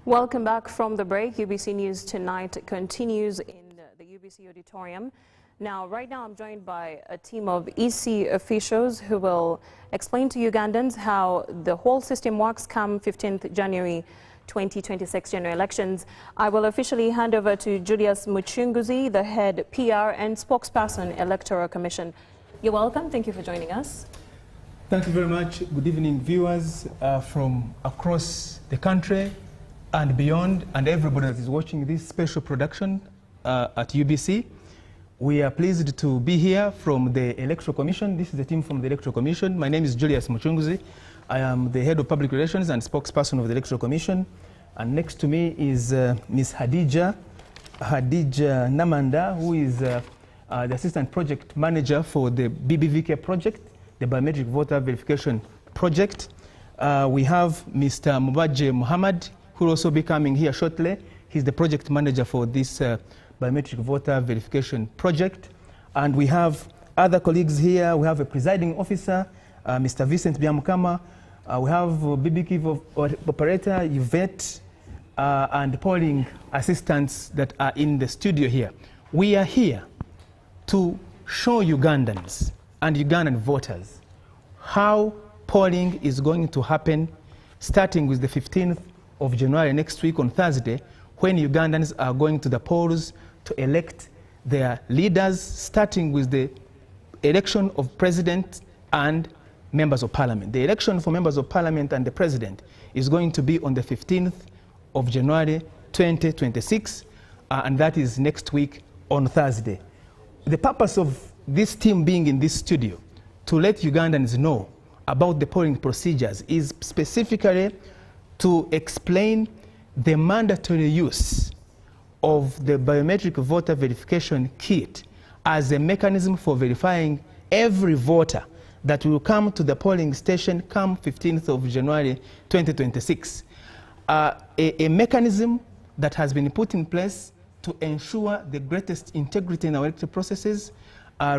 Welcome back from the break. UBC News Tonight continues in the UBC auditorium. Right now I'm joined by a team of EC officials who will explain to Ugandans how the whole system works come 15th January 2026 general elections. I will officially hand over to Julius Muchunguzi, the head PR and spokesperson, Electoral Commission. You're welcome. Thank you for joining us. Thank you very much. Good evening, viewers from across the country and beyond, and everybody that is watching this special production at UBC. We are pleased to be here from the Electoral Commission. This is the team from the Electoral Commission. My name is Julius Muchunguzi. I am the head of public relations and spokesperson of the Electoral Commission. And next to me is Ms. Hadija Namanda, who is the assistant project manager for the BBVK project, the biometric voter verification project. We have Mr. Mubaje Muhammad, who will also be coming here shortly. He's the project manager for this biometric voter verification project. And we have other colleagues here. We have a presiding officer, Mr. Vincent Biamukama. We have BBK operator, Yvette, and polling assistants that are in the studio here. We are here to show Ugandans and Ugandan voters how polling is going to happen starting with the 15th of January next week on Thursday, when Ugandans are going to the polls to elect their leaders, starting with the election of president and members of parliament. The election for members of parliament and the president is going to be on the 15th of January 2026, and that is next week on Thursday. The purpose of this team being in this studio to let Ugandans know about the polling procedures is specifically to explain the mandatory use of the biometric voter verification kit as a mechanism for verifying every voter that will come to the polling station come 15th of January 2026. A mechanism that has been put in place to ensure the greatest integrity in our electoral processes,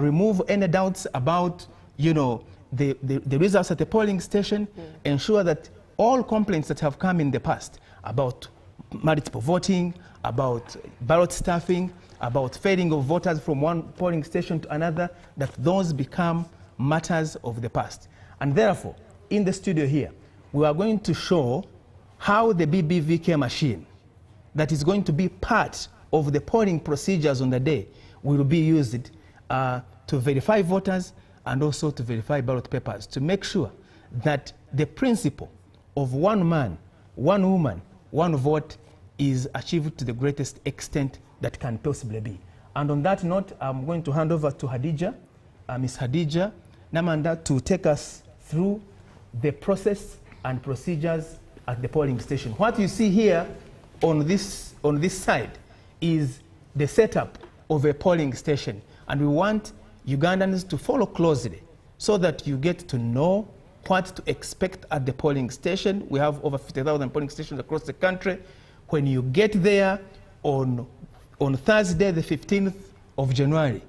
remove any doubts about, the results at the polling station, ensure that all complaints that have come in the past about multiple voting, about ballot stuffing, about fading of voters from one polling station to another, that those become matters of the past. And therefore, in the studio here, we are going to show how the BBVK machine that is going to be part of the polling procedures on the day will be used to verify voters and also to verify ballot papers, to make sure that the principle of one man, one woman, one vote is achieved to the greatest extent that can possibly be. And on that note, I'm going to hand over to Hadija, Ms. Hadija Namanda, to take us through the process and procedures at the polling station. What you see here on this side is the setup of a polling station, and we want Ugandans to follow closely so that you get to know what to expect at the polling station. We have over 50,000 polling stations across the country. When you get there on Thursday, the 15th of January,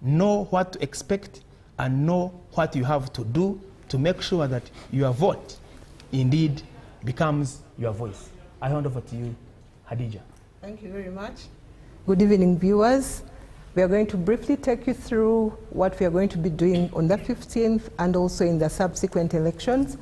know what to expect and know what you have to do to make sure that your vote indeed becomes your voice. I hand over to you, Hadija. Thank you very much. Good evening, viewers. We are going to briefly take you through what we are going to be doing on the 15th and also in the subsequent elections.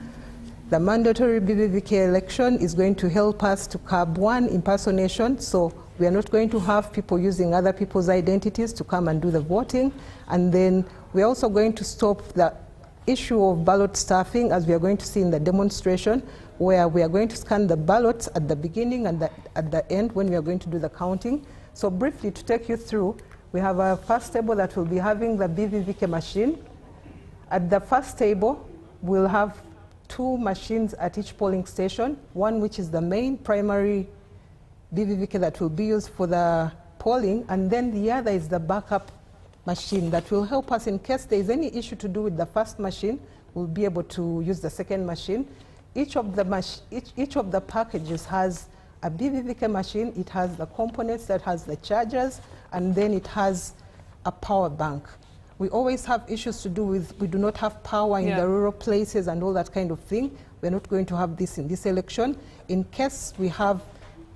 The mandatory BBVK election is going to help us to curb one, impersonation. So we are not going to have people using other people's identities to come and do the voting. And then we're also going to stop the issue of ballot stuffing, as we are going to see in the demonstration, where we are going to scan the ballots at the beginning and at the end when we are going to do the counting. So briefly, to take you through, we have a first table that will be having the BBVK machine. At the first table, we'll have two machines at each polling station, one which is the main primary BBVK that will be used for the polling, and then the other is the backup machine that will help us in case there is any issue to do with the first machine. We'll be able to use the second machine. Each of the packages has a BBVK machine. It has the components that has the chargers, and then it has a power bank. We always have issues to do with, we do not have power in the rural places and all that kind of thing. We're not going to have this in this election. In case we have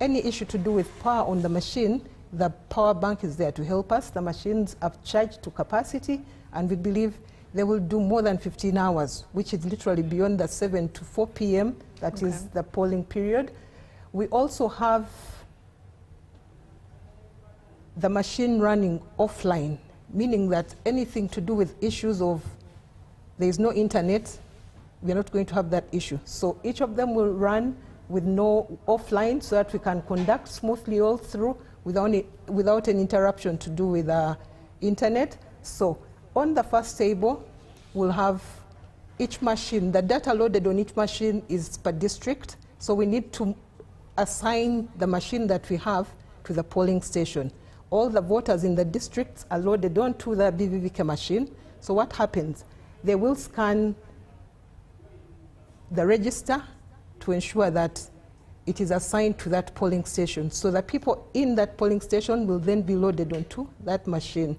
any issue to do with power on the machine, the power bank is there to help us. The machines are charged to capacity, and we believe they will do more than 15 hours, which is literally beyond the 7 to 4 p.m. That is the polling period. We also have the machine running offline, meaning that anything to do with issues of there is no internet, we are not going to have that issue. So each of them will run with no offline so that we can conduct smoothly all through without an interruption to do with internet. So on the first table, we'll have each machine. The data loaded on each machine is per district, so we need to assign the machine that we have to the polling station. All the voters in the districts are loaded onto the BVVK machine. So what happens? They will scan the register to ensure that it is assigned to that polling station. So the people in that polling station will then be loaded onto that machine.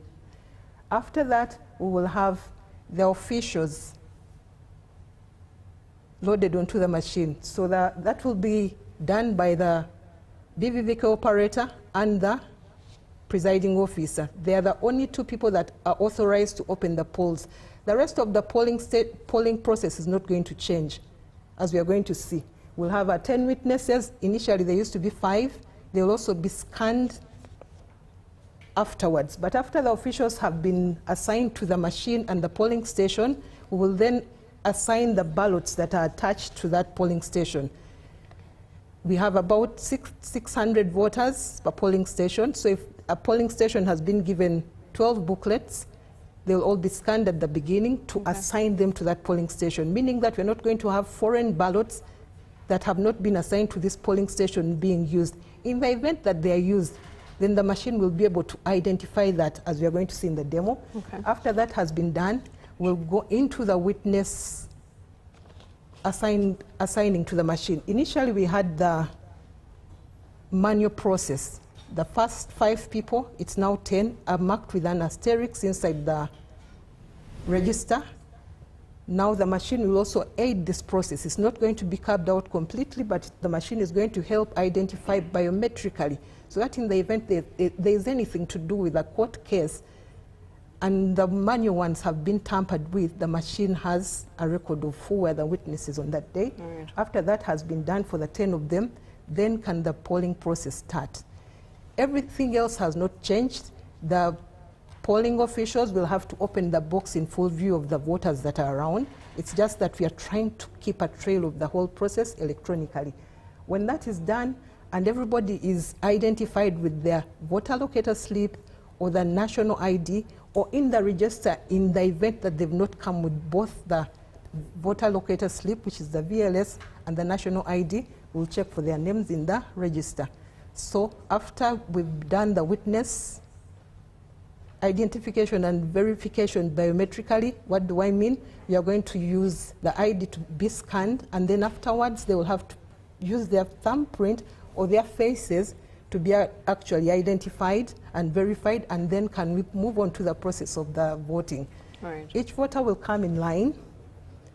After that, we will have the officials loaded onto the machine. So that will be done by the BVVK operator and the presiding officer. They are the only two people that are authorized to open the polls. The rest of the polling process is not going to change, as we are going to see. We'll have 10 witnesses. Initially, there used to be 5. They will also be scanned afterwards. But after the officials have been assigned to the machine and the polling station, we will then assign the ballots that are attached to that polling station. We have about 600 voters per polling station. So if a polling station has been given 12 booklets, they'll all be scanned at the beginning to assign them to that polling station, meaning that we're not going to have foreign ballots that have not been assigned to this polling station being used. In the event that they are used, then the machine will be able to identify that, as we are going to see in the demo. After that has been done, we'll go into the witness assigning to the machine. Initially, we had the manual process. The first 5 people, it's now 10, are marked with an asterisk inside the register. Now the machine will also aid this process. It's not going to be carved out completely, but the machine is going to help identify biometrically, so that in the event there is anything to do with a court case and the manual ones have been tampered with, the machine has a record of who were the witnesses on that day. After that has been done for the 10 of them, then can the polling process start. Everything else has not changed. The polling officials will have to open the box in full view of the voters that are around. It's just that we are trying to keep a trail of the whole process electronically. When that is done and everybody is identified with their voter locator slip or the national ID, or in the register, in the event that they've not come with both the voter locator slip, which is the VLS, and the national ID, we'll check for their names in the register. So after we've done the witness identification and verification biometrically, what do I mean? We are going to use the ID to be scanned, and then afterwards they will have to use their thumbprint or their faces to be actually identified and verified, and then can we move on to the process of the voting. Each voter will come in line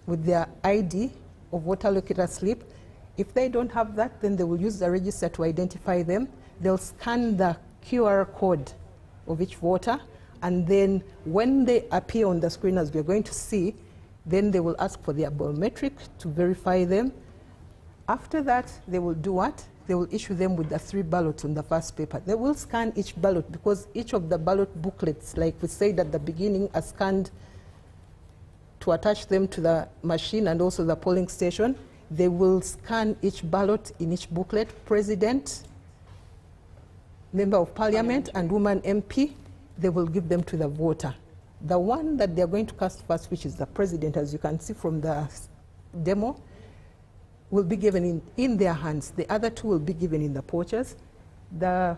with their ID or voter locator slip. If they don't have that, then they will use the register to identify them. They'll scan the QR code of each voter, and then when they appear on the screen, as we're going to see, then they will ask for their biometric to verify them. After that, they will do what? They will issue them with the 3 ballots on the first paper. They will scan each ballot, because each of the ballot booklets, like we said at the beginning, are scanned to attach them to the machine and also the polling station. They will scan each ballot in each booklet: President, Member of Parliament, and Woman MP. They will give them to the voter. The one that they're going to cast first, which is the President, as you can see from the demo, will be given in their hands. The other 2 will be given in the pouches. The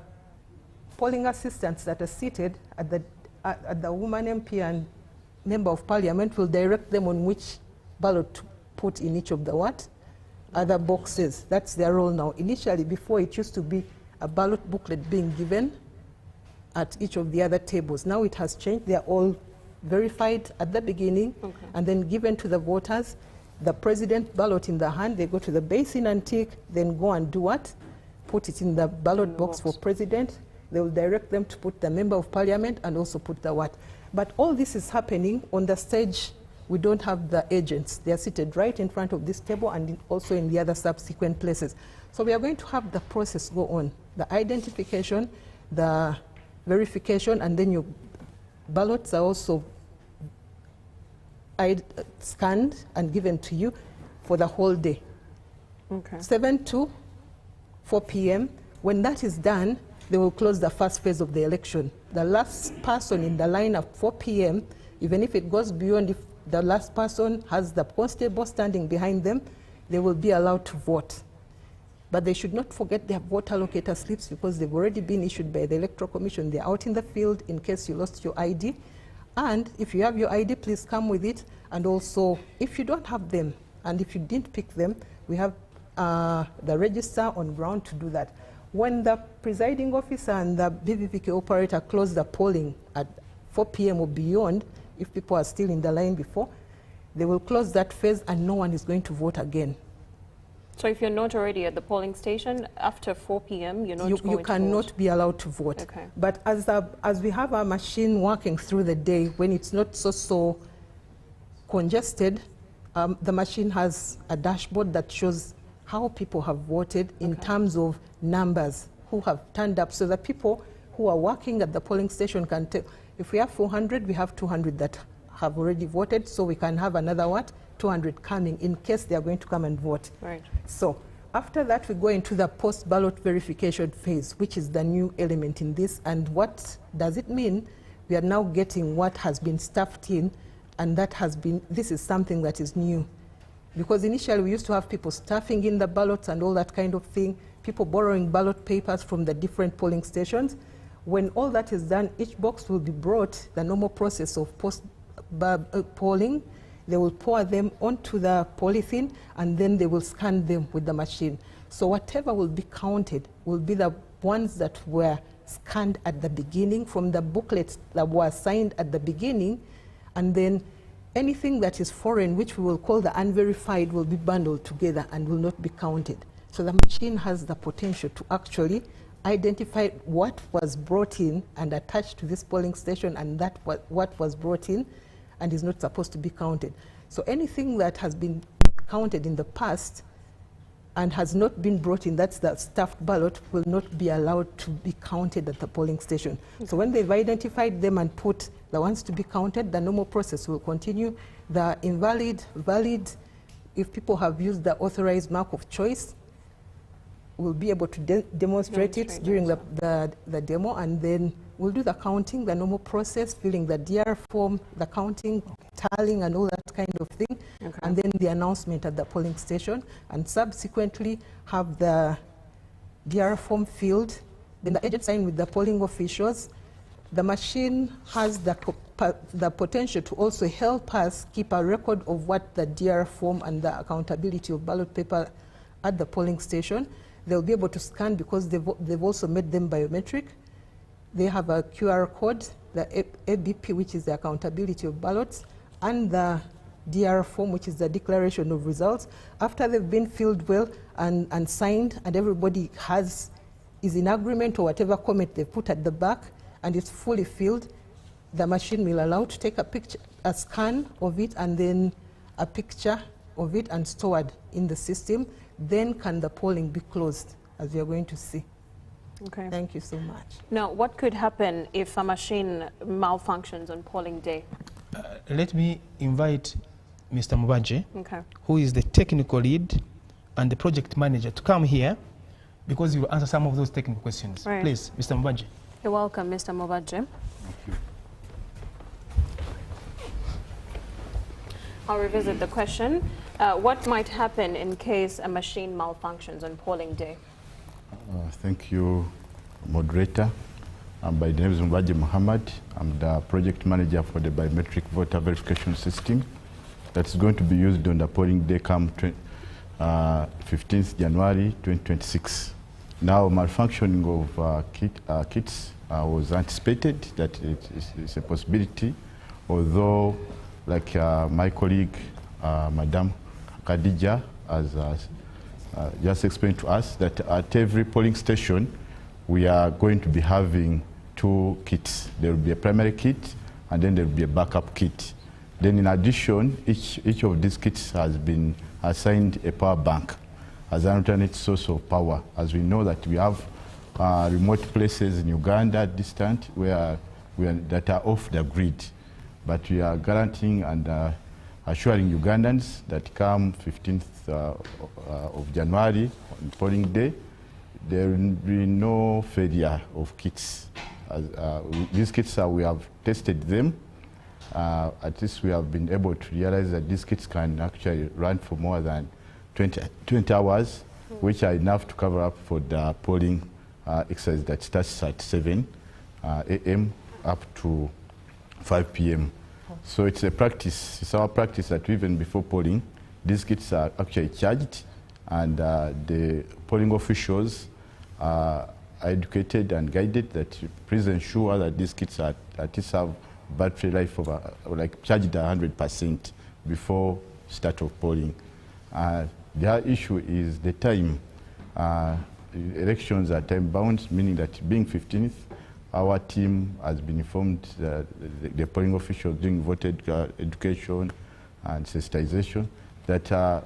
polling assistants that are seated at the Woman MP and Member of Parliament will direct them on which ballot to put in each of the other boxes. That's their role now. Initially, before, it used to be a ballot booklet being given at each of the other tables. Now it has changed. They are all verified at the beginning and then given to the voters. The President ballot in the hand, they go to the basin and tick, then go and do what? put it in the ballot box for president. They will direct them to put the member of parliament and also put the what. But all this is happening on the stage. We don't have the agents. They are seated right in front of this table and also in the other subsequent places. So we are going to have the process go on. The identification, the verification, and then your ballots are also scanned and given to you for the whole day. Okay. 7 to 4 p.m. When that is done, they will close the first phase of the election. The last person in the line at 4 p.m., even if it goes beyond, if the last person has the constable standing behind them, they will be allowed to vote. But they should not forget their vote allocator slips because they've already been issued by the Electoral Commission. They're out in the field in case you lost your ID. And if you have your ID, please come with it. And also, if you don't have them, and if you didn't pick them, we have the register on ground to do that. When the presiding officer and the BVVK operator close the polling at 4 p.m. or beyond, if people are still in the line before, they will close that phase and no one is going to vote again. So if you're not already at the polling station, after 4 p.m., you're not going to vote? You cannot be allowed to vote. Okay. But as we have our machine working through the day, when it's not so congested, the machine has a dashboard that shows how people have voted in terms of numbers, who have turned up, so that people who are working at the polling station can tell. If we have 400, we have 200 that have already voted, so we can have another 200 coming in case they are going to come and vote. Right. So after that, we go into the post-ballot verification phase, which is the new element in this. And what does it mean? We are now getting what has been stuffed in, and this is something that is new. Because initially we used to have people stuffing in the ballots and all that kind of thing, people borrowing ballot papers from the different polling stations. When all that is done, each box will be brought, the normal process of polling. They will pour them onto the polythene and then they will scan them with the machine. So whatever will be counted will be the ones that were scanned at the beginning from the booklets that were signed at the beginning, and then anything that is foreign, which we will call the unverified, will be bundled together and will not be counted. So the machine has the potential to actually identify what was brought in and attached to this polling station and that what was brought in and is not supposed to be counted. So anything that has been counted in the past and has not been brought in, that's the stuffed ballot, will not be allowed to be counted at the polling station. Okay. So when they've identified them and put the ones to be counted, the normal process will continue. The invalid, valid, if people have used the authorized mark of choice, we'll be able to demonstrate it during the demo, and then we'll do the counting, the normal process, filling the DR form, the counting, tallying, and all that kind of thing, and then the announcement at the polling station, and subsequently have the DR form filled, then the agent sign with the polling officials. The machine has the potential to also help us keep a record of what the DR form and the accountability of ballot paper at the polling station. They'll be able to scan because they've also made them biometric. They have a QR code, the ABP, which is the accountability of ballots, and the DR form, which is the declaration of results. After they've been filled well and signed, and everybody is in agreement or whatever comment they put at the back, and it's fully filled, the machine will allow to take a picture, a scan of it, and then a picture of it and stored in the system. Then can the polling be closed, as you're going to see. Okay. Thank you so much. Now, what could happen if a machine malfunctions on polling day? Let me invite Mr. Mubaje, who is the technical lead and the project manager, to come here because he will answer some of those technical questions. Right. Please, Mr. Mubaje. You're welcome, Mr. Mubaje. Thank you. I'll revisit the question. What might happen in case a machine malfunctions on polling day? Thank you, moderator. My name is Mubaje Muhammad. I'm the project manager for the biometric voter verification system that's going to be used on the polling day come 15th January 2026. Now, malfunctioning of kits was anticipated, that it's a possibility, although, like my colleague, Madam Khadija, has just explained to us that at every polling station, we are going to be having 2 kits. There will be a primary kit, and then there will be a backup kit. Then in addition, each of these kits has been assigned a power bank as an alternate source of power, as we know that we have remote places in Uganda, distant, that are off the grid. But we are guaranteeing and assuring Ugandans that come 15th of January, on polling day, there will be no failure of kits. These kits, we have tested them. At least we have been able to realize that these kits can actually run for more than 20 hours, which are enough to cover up for the polling exercise that starts at 7 a.m. up to 5 p.m. So it's a practice, it's our practice that even before polling, these kits are actually charged, and the polling officials are educated and guided that please ensure that these kits are at least have battery life of like charged 100% before start of polling. The other issue is the time. Elections are time bound, meaning that being 15th, our team has been informed, the polling officials doing voter education and sensitization, that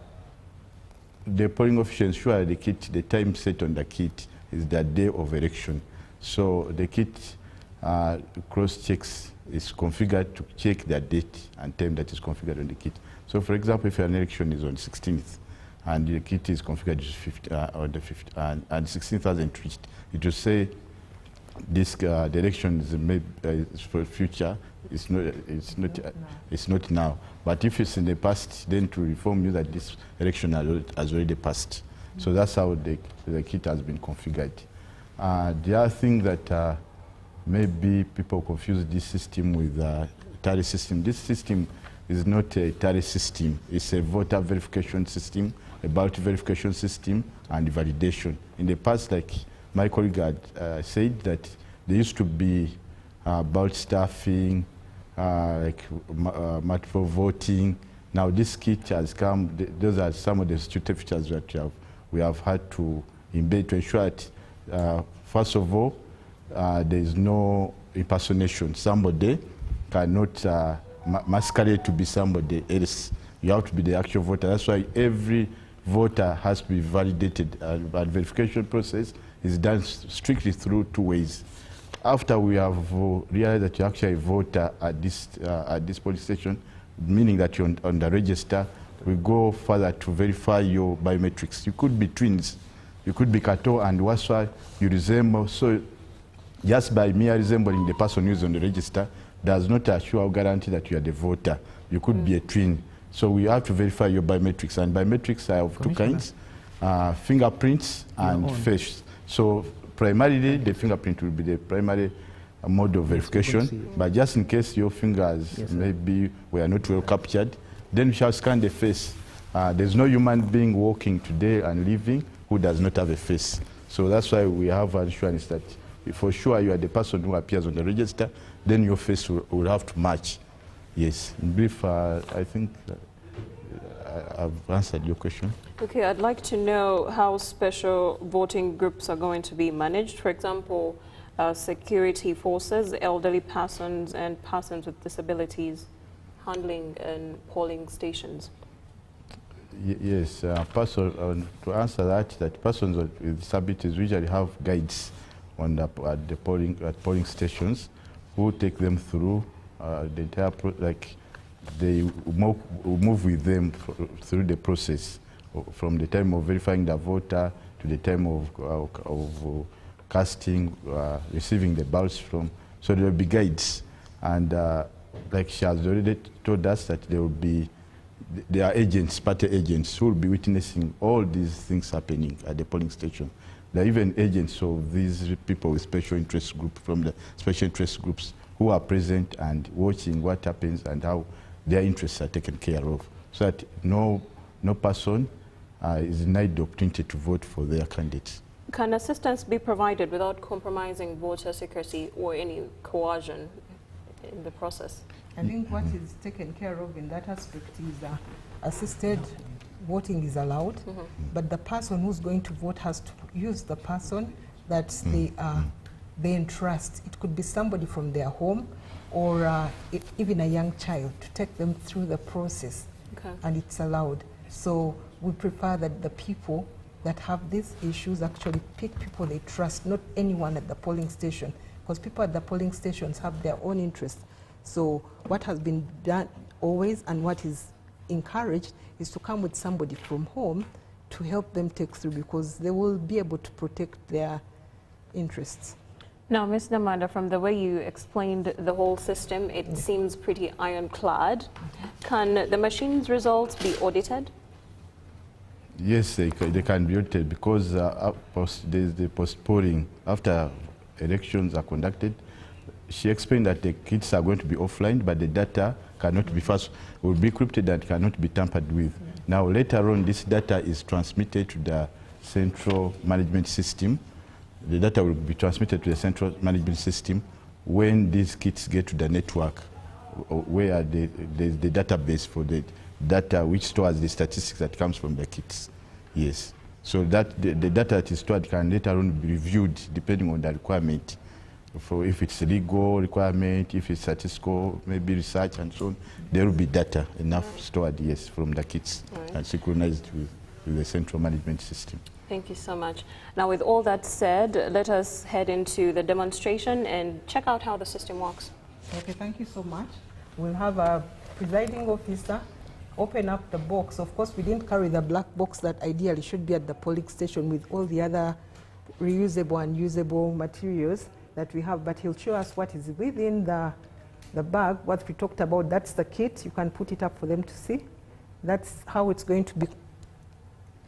the polling officials ensure the time set on the kit is the day of election. So the kit cross-checks is configured to check the date and time that is configured on the kit. So for example, if an election is on 16th and the kit is configured on the 5th and 16th hasn't reached, it will say this the election is for future. It's not now. But if it's in the past, then to inform you that this election has already passed. So that's how the kit has been configured. The other thing that maybe people confuse this system with a tally system. This system is not a tally system. It's a voter verification system, a ballot verification system, and validation. In the past, like my colleague had said, that there used to be ballot stuffing, like multiple voting. Now this kit has come. Those are some of the security features that we have had to embed to ensure that, first of all, there is no impersonation. Somebody cannot masquerade to be somebody else. You have to be the actual voter. That's why every voter has to be validated. But verification process is done strictly through 2 ways. After we have realized that you're actually a voter at this police station, meaning that you're on the register, we go further to verify your biometrics. You could be twins. You could be Kato and Waswa. You resemble. So just by mere resembling the person who is on the register does not assure or guarantee that you are the voter. You could be a twin. So we have to verify your biometrics. And biometrics are of 2 kinds, fingerprints and face. So primarily, the fingerprint will be the primary mode of verification. But just in case your fingers maybe were not well captured, then we shall scan the face. There's no human being walking today and living who does not have a face. So that's why we have assurance that for sure you are the person who appears on the register, then your face will have to match. Yes. In brief, I think I've answered your question. Okay, I'd like to know how special voting groups are going to be managed. For example, security forces, elderly persons, and persons with disabilities handling and polling stations. Yes, to answer that persons with disabilities usually have guides at polling stations who take them through the entire they move with them through the process from the time of verifying the voter to the time of casting, receiving the ballots from. So there will be guides, and like she has already told us that there are agents, party agents, who will be witnessing all these things happening at the polling station. There are even agents of these people with special interest group from the special interest groups who are present and watching what happens and how their interests are taken care of, so that no person is denied the opportunity to vote for their candidates. Can assistance be provided without compromising voter secrecy or any coercion in the process? I think what is taken care of in that aspect is assisted voting is allowed, but the person who's going to vote has to use the person that they entrust. It could be somebody from their home or even a young child to take them through the process, and it's allowed. So we prefer that the people that have these issues actually pick people they trust, not anyone at the polling station, because people at the polling stations have their own interests. So what has been done always and what is encouraged is to come with somebody from home to help them take through, because they will be able to protect their interests. Now, Ms. Namanda, from the way you explained the whole system, it seems pretty ironclad. Can the machine's results be audited? Yes, they can be audited, because there's the post-polling after elections are conducted. She explained that the kits are going to be offline, but the data cannot be will be encrypted and cannot be tampered with. Now, later on, this data is transmitted to the central management system. The data will be transmitted to the central management system when these kits get to the network, where there's the database for the data which stores the statistics that comes from the kits. Yes. So that the data that is stored can later on be reviewed depending on the requirement. For if it's legal requirement, if it's statistical, maybe research and so on, there will be data enough stored, yes, from the kits and synchronized with the central management system. Thank you so much. Now, with all that said, let us head into the demonstration and check out how the system works. Okay, thank you so much. We'll have a presiding officer open up the box. Of course, we didn't carry the black box that ideally should be at the polling station with all the other reusable and usable materials that we have, but he'll show us what is within the bag, what we talked about. That's the kit. You can put it up for them to see. That's how it's going to be.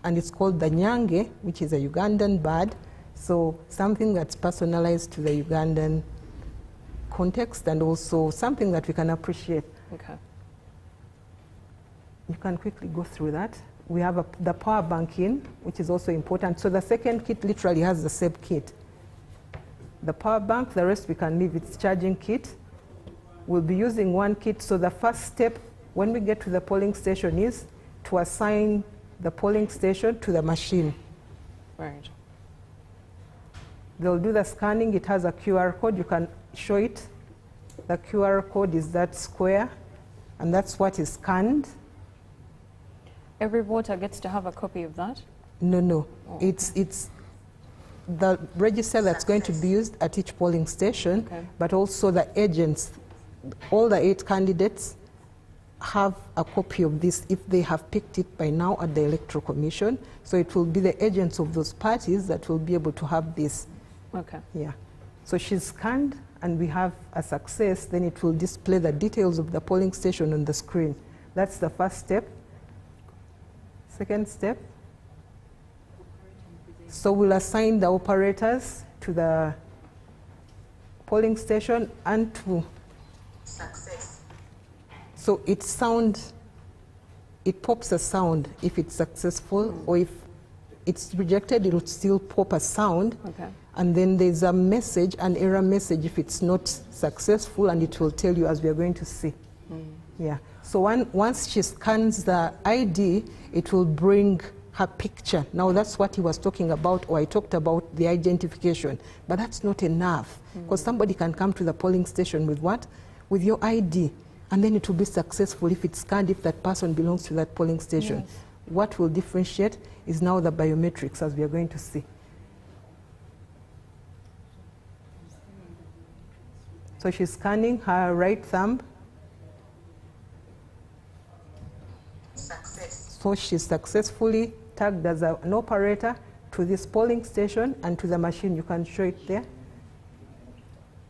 And it's called the Nyange, which is a Ugandan bird. So something that's personalized to the Ugandan context and also something that we can appreciate. Okay. You can quickly go through that. We have the power bank in, which is also important. So the second kit literally has the same kit. The power bank, the rest we can leave. It's charging kit. We'll be using one kit. So the first step when we get to the polling station is to assign the polling station to the machine. Right. They'll do the scanning. It has a QR code. You can show it. The QR code is that square, and that's what is scanned. Every voter gets to have a copy of that? No. Oh. It's the register that's going to be used at each polling station, but also the agents. All the 8 candidates have a copy of this if they have picked it by now at the Electoral Commission. So it will be the agents of those parties that will be able to have this. Okay. Yeah. So she's scanned and we have a success, then it will display the details of the polling station on the screen. That's the first step. Second step. So we'll assign the operators to the polling station and to success. So it pops a sound if it's successful, or if it's rejected, it will still pop a sound. Okay. And then there's a message, an error message if it's not successful, and it will tell you, as we are going to see. Yeah. So once she scans the ID, it will bring her picture. Now that's what he was talking about, or I talked about the identification. But that's not enough, because somebody can come to the polling station with what? With your ID. And then it will be successful if it's scanned, if that person belongs to that polling station. Yes. What will differentiate is now the biometrics, as we are going to see. So she's scanning her right thumb. Success. So she's successfully tagged as an operator to this polling station and to the machine. You can show it there.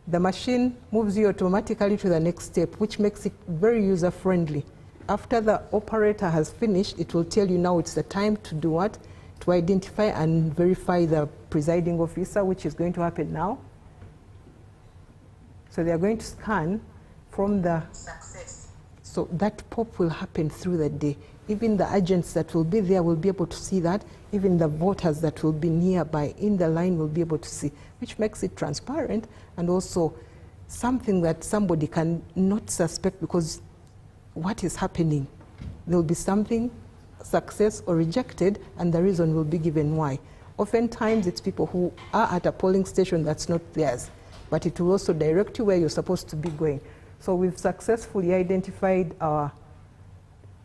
The machine moves you automatically to the next step, which makes it very user-friendly. After the operator has finished, it will tell you now it's the time to do what? To identify and verify the presiding officer, which is going to happen now. So they are going to scan from the success. So that pop will happen through the day. Even the agents that will be there will be able to see that. Even the voters that will be nearby in the line will be able to see, which makes it transparent and also something that somebody can not suspect, because what is happening? There will be something success or rejected, and the reason will be given why. Oftentimes, it's people who are at a polling station that's not theirs, but it will also direct you where you're supposed to be going. So we've successfully identified our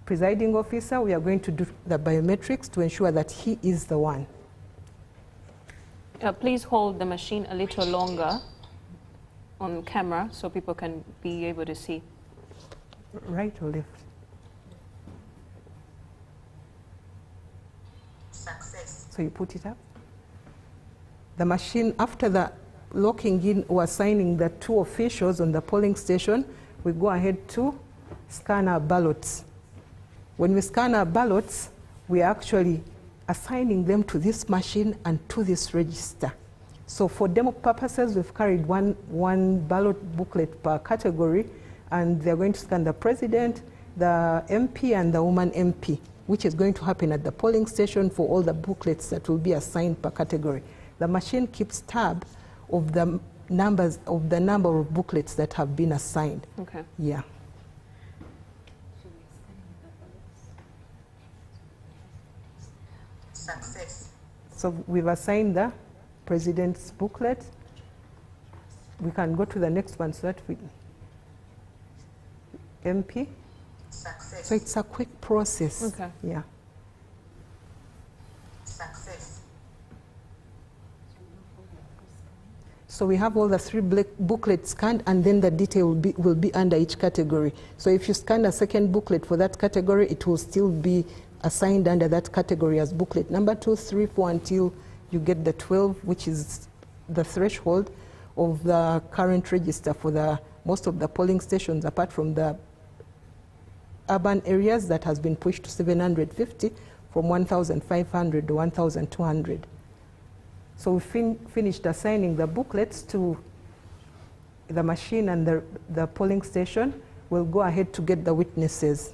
presiding officer. We are going to do the biometrics to ensure that he is the one. Please hold the machine a little longer on camera so people can be able to see. Right or left? Success. So you put it up. The machine, after the locking in or assigning the two officials on the polling station, we go ahead to scan our ballots. When we scan our ballots, we are actually assigning them to this machine and to this register. So for demo purposes, we've carried one ballot booklet per category, and they're going to scan the president, the MP, and the woman MP, which is going to happen at the polling station for all the booklets that will be assigned per category. The machine keeps tab of the number of booklets that have been assigned. Okay. Yeah. Success. So we've assigned the president's booklet. We can go to the next one so that we MP. Success. So it's a quick process. Okay. Yeah. Success. So we have all the three booklets scanned, and then the detail will be under each category. So if you scan a second booklet for that category, it will still be assigned under that category as booklet number 2, 3, 4 until you get the 12, which is the threshold of the current register for the most of the polling stations, apart from the urban areas that has been pushed to 750 from 1,500 to 1,200. So we finished assigning the booklets to the machine and the polling station. We'll go ahead to get the witnesses.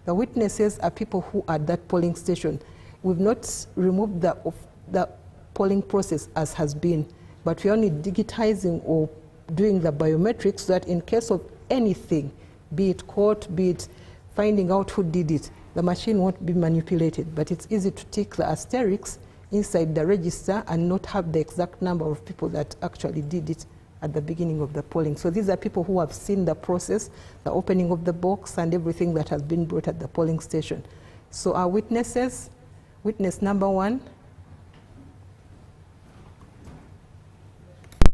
The witnesses are people who are at that polling station. We've not removed the polling process as has been, but we're only digitizing or doing the biometrics so that in case of anything, be it court, be it finding out who did it, the machine won't be manipulated. But it's easy to tick the asterisks inside the register and not have the exact number of people that actually did it at the beginning of the polling. So these are people who have seen the process, the opening of the box, and everything that has been brought at the polling station. So our witnesses, witness number 1.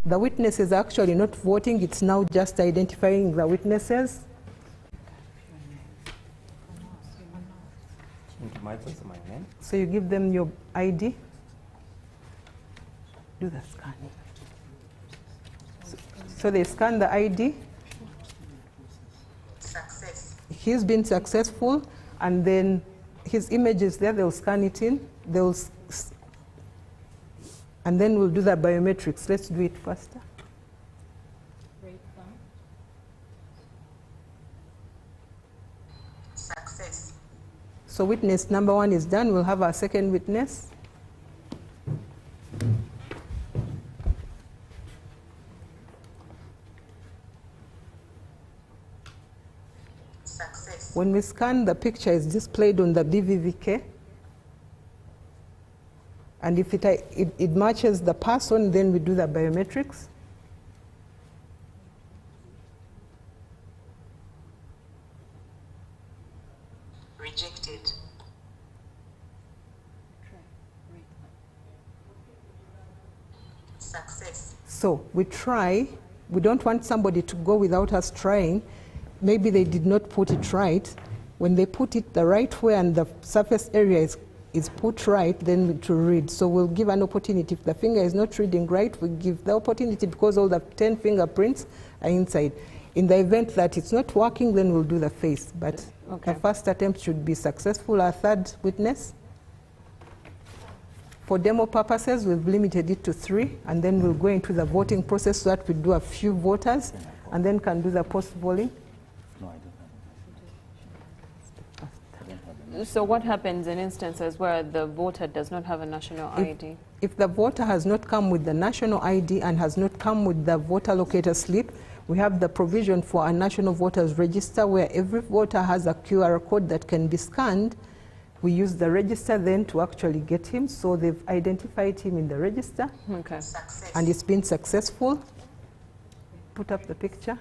The witness is actually not voting, it's now just identifying the witnesses. So you give them your ID. Do the scanning. So they scan the ID. Success. He's been successful, and then his image is there. They'll scan it in. And then we'll do the biometrics. Let's do it faster. Success. So witness number 1 is done. We'll have our second witness. Success. When we scan, the picture is displayed on the BVVK. And if it matches the person, then we do the biometrics. Rejected. Success. So we try. We don't want somebody to go without us trying. Maybe they did not put it right. When they put it the right way and the surface area is put right, then to read. So we'll give an opportunity. If the finger is not reading right, we give the opportunity because all the 10 fingerprints are inside. In the event that it's not working, then we'll do the face. But Okay. the first attempt should be successful. Our third witness. For demo purposes, we've limited it to 3, and then we'll go into the voting process so that we do a few voters, and then can do the post-polling. So what happens in instances where the voter does not have a national ID? If the voter has not come with the national ID and has not come with the voter locator slip, we have the provision for a national voters register where every voter has a QR code that can be scanned We use the register then to actually get him. So they've identified him in the register Okay. Success. and it's been successful. Put up the picture.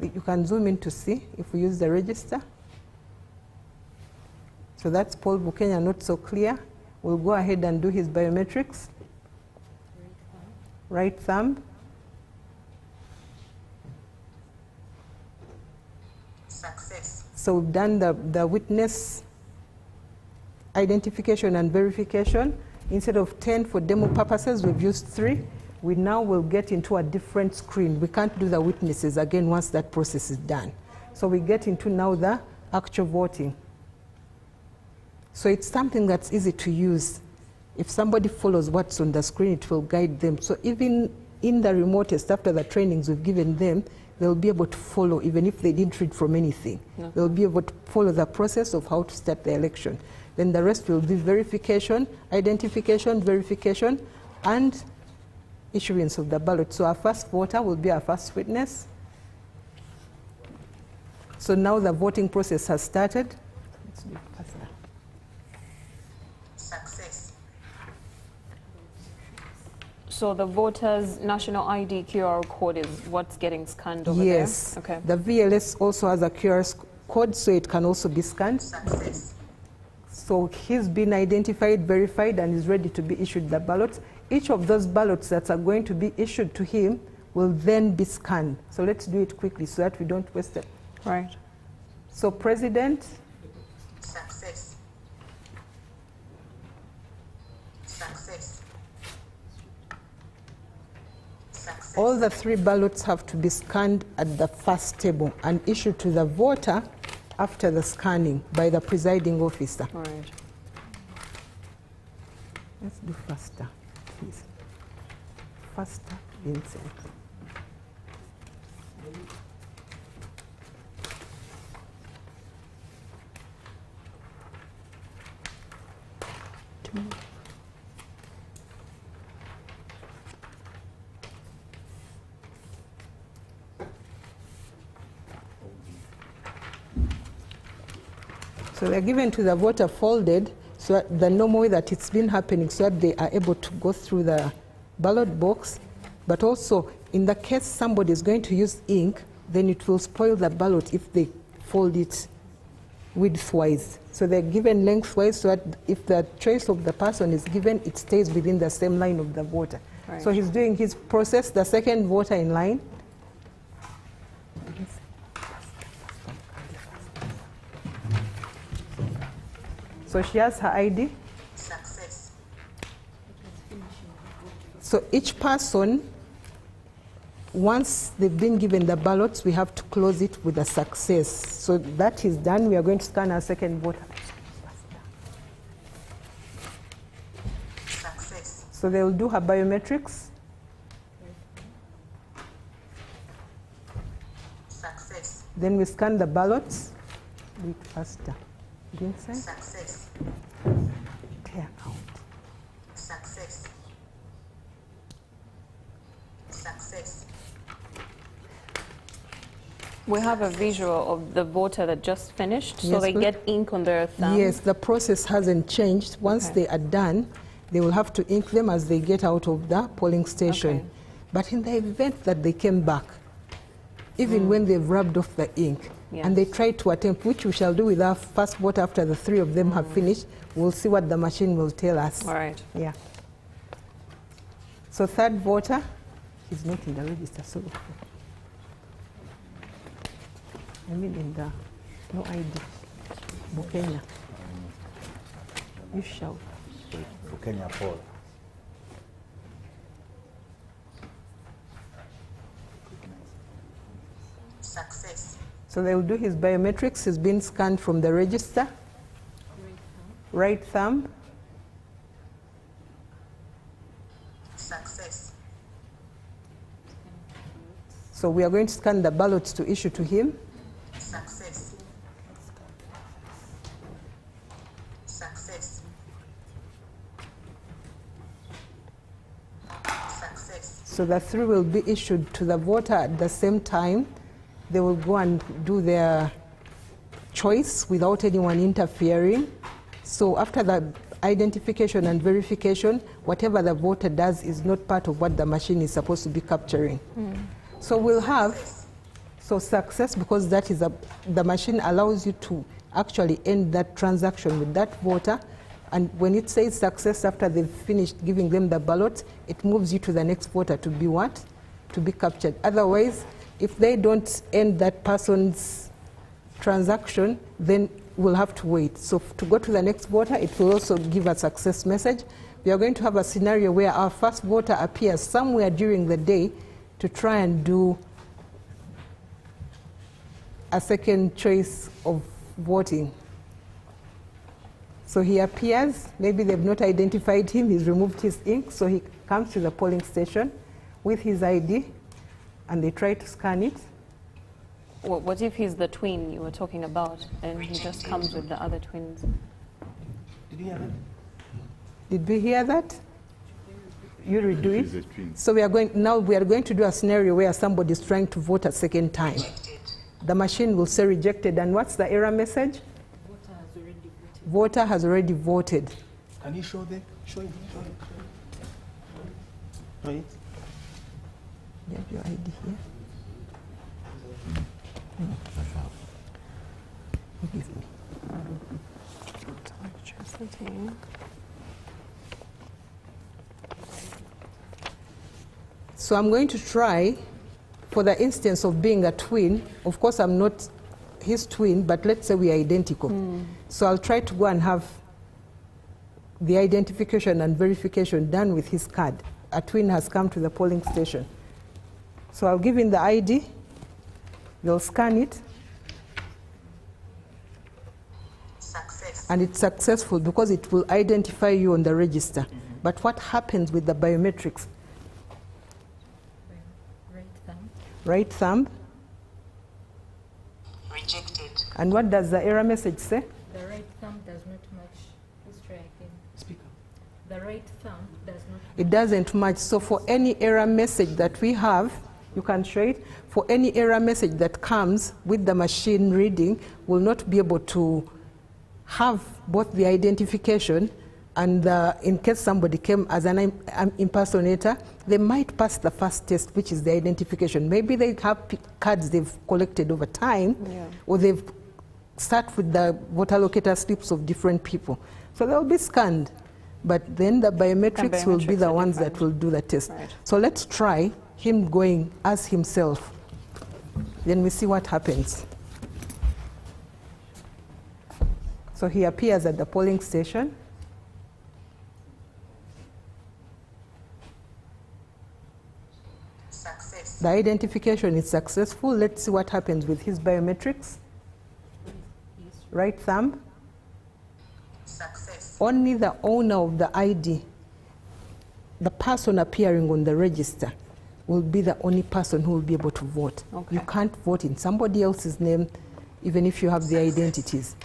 You can zoom in to see if we use the register. So that's Paul Bukenya, not so clear. We'll go ahead and do his biometrics. Right thumb. Success. So we've done the witness identification and verification. Instead of 10 for demo purposes, we've used 3. We now will get into a different screen. We can't do the witnesses again once that process is done. So we get into now the actual voting. So it's something that's easy to use. If somebody follows what's on the screen, it will guide them. So even in the remotest, after the trainings we've given them, they'll be able to follow, even if they didn't read from anything. No. They'll be able to follow the process of how to start the election. Then the rest will be verification, identification, verification, and issuance of the ballot. So our first voter will be our first witness. So now the voting process has started. Let's do it faster. Success. So the voter's national ID QR code is what's getting scanned over Yes. there? Okay. The VLS also has a QR code, so it can also be scanned. Success. So he's been identified, verified, and is ready to be issued the ballots. Each of those ballots that are going to be issued to him will then be scanned. So let's do it quickly so that we don't waste it. Right. So President, Success. Success. Success. all the 3 ballots have to be scanned at the first table and issued to the voter after the scanning by the presiding officer. All right. Let's do faster, please. Faster, Vincent. So they're given to the voter folded, so that the normal way that it's been happening, so that they are able to go through the ballot box. But also, in the case somebody is going to use ink, then it will spoil the ballot if they fold it widthwise. So they're given lengthwise, so that if the choice of the person is given, it stays within the same line of the voter. Right. So he's doing his process, the second voter in line. So she has her ID. Success. So each person, once they've been given the ballots, we have to close it with a success. So that is done. We are going to scan our second voter. Success. So they will do her biometrics. Success. Then we scan the ballots. Do it faster. Vincent, Success. tear out. Success. Success. We have a visual of the voter that just finished, so Yes, they please. get ink on their thumb. Yes, the process hasn't changed. Once Okay. they are done, they will have to ink them as they get out of the polling station. Okay. But in the event that they came back, even when they've rubbed off the ink, and they Yes. try to attempt, which we shall do with our first vote after the 3 of them have finished, we'll see what the machine will tell us. All right. Yeah. So third voter, he's not in the register, so I mean in the, no ID, Bukenya. You shout. Bukenya Paul. Success. So they will do his biometrics. He's been scanned from the register. Right thumb. Success. So we are going to scan the ballots to issue to him. Success. Success. Success. So the 3 will be issued to the voter at the same time. They will go and do their choice without anyone interfering. So after the identification and verification, whatever the voter does is not part of what the machine is supposed to be capturing. So we'll have success, because that is the machine allows you to actually end that transaction with that voter. And when it says success after they've finished giving them the ballot, it moves you to the next voter to be what? To be captured. Otherwise, if they don't end that person's transaction, then we'll have to wait. So to go to the next voter, it will also give a success message. We are going to have a scenario where our first voter appears somewhere during the day to try and do a second choice of voting. So he appears, maybe they've not identified him, he's removed his ink, so he comes to the polling station with his ID, and they try to scan it. What if he's the twin you were talking about, and he just comes with the other twins? Did you hear that? Did we hear that? You redo He's a it. twin. So we are going to do a scenario where somebody is trying to vote a second time. Rejected. The machine will say rejected, and what's the error message? Voter has already voted. Can you show them? Show it. Show it. Show it. You have your ID here. Give me. Electricity. So I'm going to try, for the instance of being a twin, of course I'm not his twin, but let's say we are identical. So I'll try to go and have the identification and verification done with his card. A twin has come to the polling station. So I'll give him the ID, they'll scan it, Success. and it's successful because it will identify you on the register. But what happens with the biometrics? Right thumb. Rejected. And what does the error message say? The right thumb does not match. Let's try again. Speak up. The right thumb does not. It doesn't match. So for any error message that we have, you can show it, for any error message that comes with the machine reading, will not be able to have both the identification and in case somebody came as an impersonator, they might pass the first test, which is the identification. Maybe they have cards they've collected over time, or they've start with the voter locator slips of different people. So they'll be scanned, but then the biometrics will be the ones that will do the test. Right. So let's try him going as himself. Then we see what happens. So he appears at the polling station. Success. The identification is successful. Let's see what happens with his biometrics. Right thumb. Success. Only the owner of the ID, the person appearing on the register, will be the only person who will be able to vote. Okay. You can't vote in somebody else's name, even if you have the identities.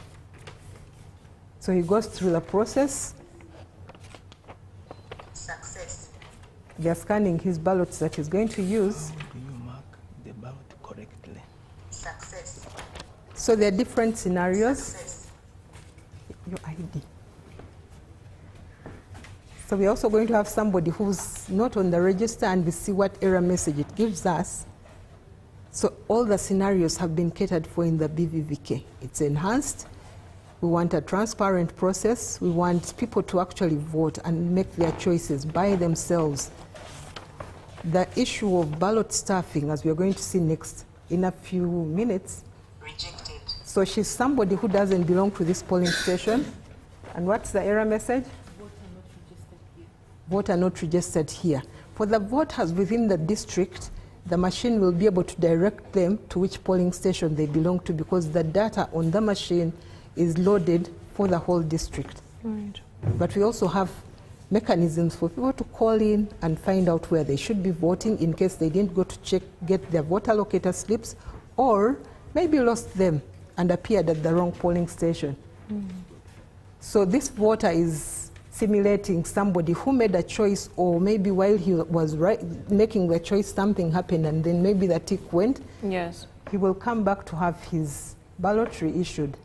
So he goes through the process. Success. They're scanning his ballots that he's going to use. How do you mark the ballot correctly? Success. So there are different scenarios. Success. Your ID. So we're also going to have somebody who's not on the register, and we see what error message it gives us. So all the scenarios have been catered for in the BVVK. It's enhanced. We want a transparent process. We want people to actually vote and make their choices by themselves. The issue of ballot stuffing, as we're going to see next in a few minutes. Rejected. So she's somebody who doesn't belong to this polling station. And what's the error message? Voter not registered here. For the voters within the district, the machine will be able to direct them to which polling station they belong to, because the data on the machine is loaded for the whole district. Right. But we also have mechanisms for people to call in and find out where they should be voting in case they didn't go to get their voter locator slips, or maybe lost them and appeared at the wrong polling station. So this voter is simulating somebody who made a choice, or maybe while he was making the choice, something happened, and then maybe the tick went. Yes. He will come back to have his ballot reissued.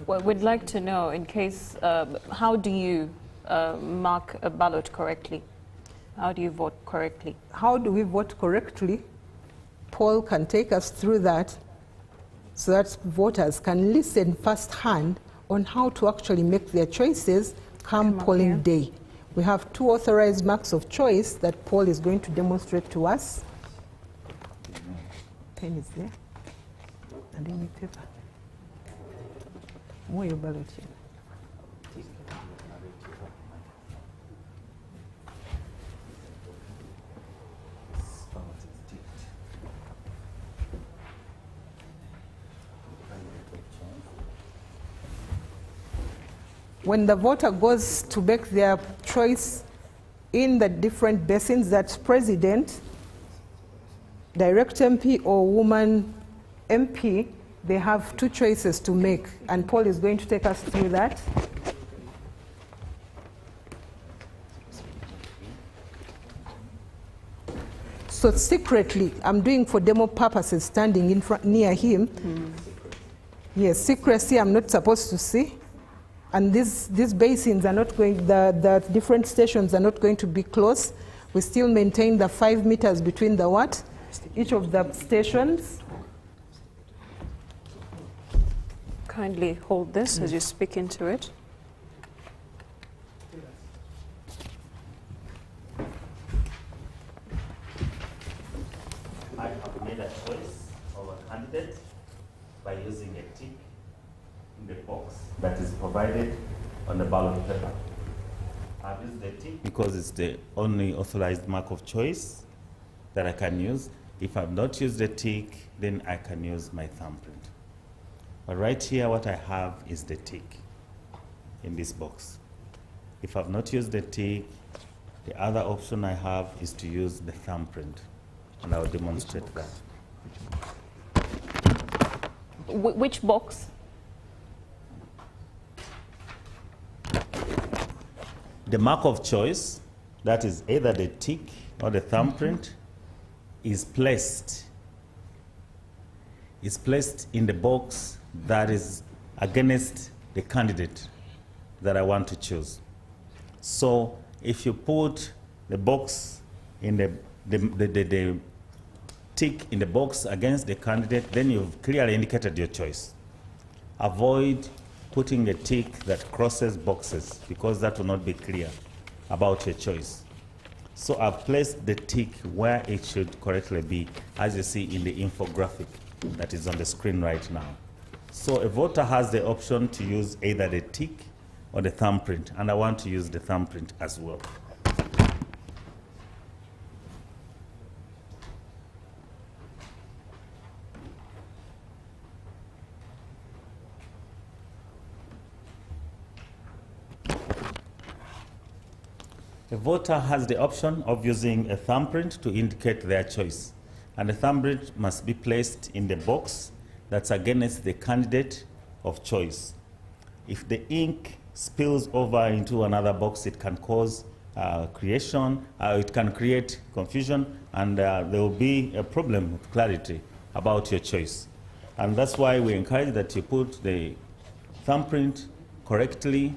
Well, we'd like to know, in case, how do you mark a ballot correctly? How do you vote correctly? How do we vote correctly? Paul can take us through that so that voters can listen firsthand on how to actually make their choices come polling day. We have 2 authorized marks of choice that Paul is going to demonstrate to us. Pen is there. And any paper. More your ballot here. When the voter goes to make their choice in the different basins, that's president, direct MP or woman MP, they have 2 choices to make, and Paul is going to take us through that. So secretly, I'm doing for demo purposes, standing in front near him. Yes, secrecy I'm not supposed to see. And these basins are not going, the different stations are not going to be close. We still maintain the 5 meters between the what? Each of the stations. Kindly hold this as you speak into it. I have made a choice of a candidate by using a tick in the box that is provided on the ballot paper. I've used the tick because it's the only authorized mark of choice that I can use. If I've not used the tick, then I can use my thumbprint. But right here, what I have is the tick in this box. If I've not used the tick, the other option I have is to use the thumbprint, and I'll demonstrate that. Which box? The mark of choice, that is either the tick or the thumbprint, is placed in the box that is against the candidate that I want to choose. So if you put the box in the tick in the box against the candidate, then you've clearly indicated your choice. Avoid putting a tick that crosses boxes, because that will not be clear about your choice. So I've placed the tick where it should correctly be, as you see in the infographic that is on the screen right now. So a voter has the option to use either the tick or the thumbprint, and I want to use the thumbprint as well. A voter has the option of using a thumbprint to indicate their choice, and the thumbprint must be placed in the box that's against the candidate of choice. If the ink spills over into another box, it can cause it can create confusion, and there will be a problem with clarity about your choice. And that's why we encourage that you put the thumbprint correctly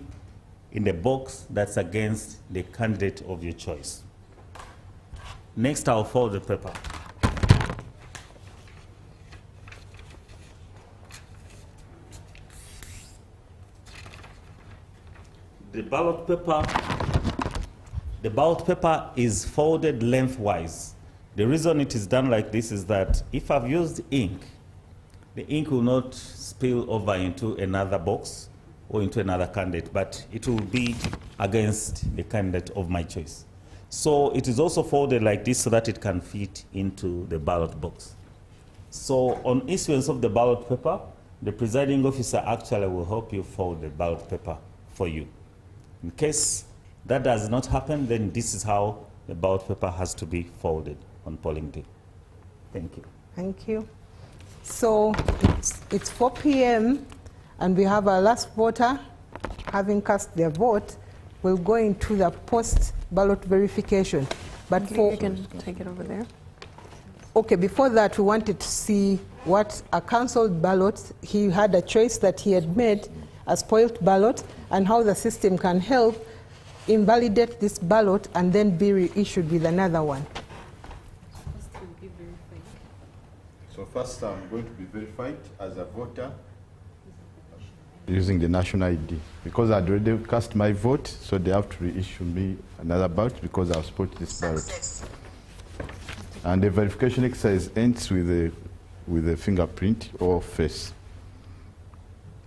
in the box that's against the candidate of your choice. Next, I'll fold the paper. The ballot paper is folded lengthwise. The reason it is done like this is that if I've used ink, the ink will not spill over into another box or into another candidate, but it will be against the candidate of my choice. So it is also folded like this so that it can fit into the ballot box. So on issuance of the ballot paper, the presiding officer actually will help you fold the ballot paper for you. In case that does not happen, then this is how the ballot paper has to be folded on polling day. Thank you. Thank you. So it's 4 p.m. and we have our last voter having cast their vote. We'll go into the post-ballot verification. But You can take it over there. Okay, before that, we wanted to see what a cancelled ballot, he had a choice that he had made, a spoiled ballot, and how the system can help invalidate this ballot and then be reissued with another one. First will be verified. So first I'm going to be verified as a voter using the national ID. Because I'd already cast my vote, so they have to reissue me another ballot because I've spoiled this ballot. Success. And the verification exercise ends with a fingerprint or face.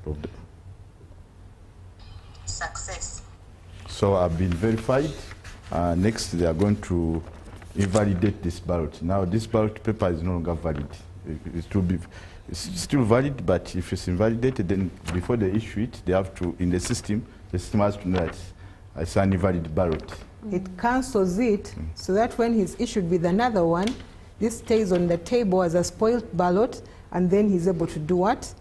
Of the, Success. so I've been verified. Next, they are going to invalidate this ballot. Now, this ballot paper is no longer valid. It's still valid, but if it's invalidated, then before they issue it, they have to, in the system has to know that it's an invalid ballot. It cancels it so that when he's issued with another one, this stays on the table as a spoiled ballot, and then he's able to do what?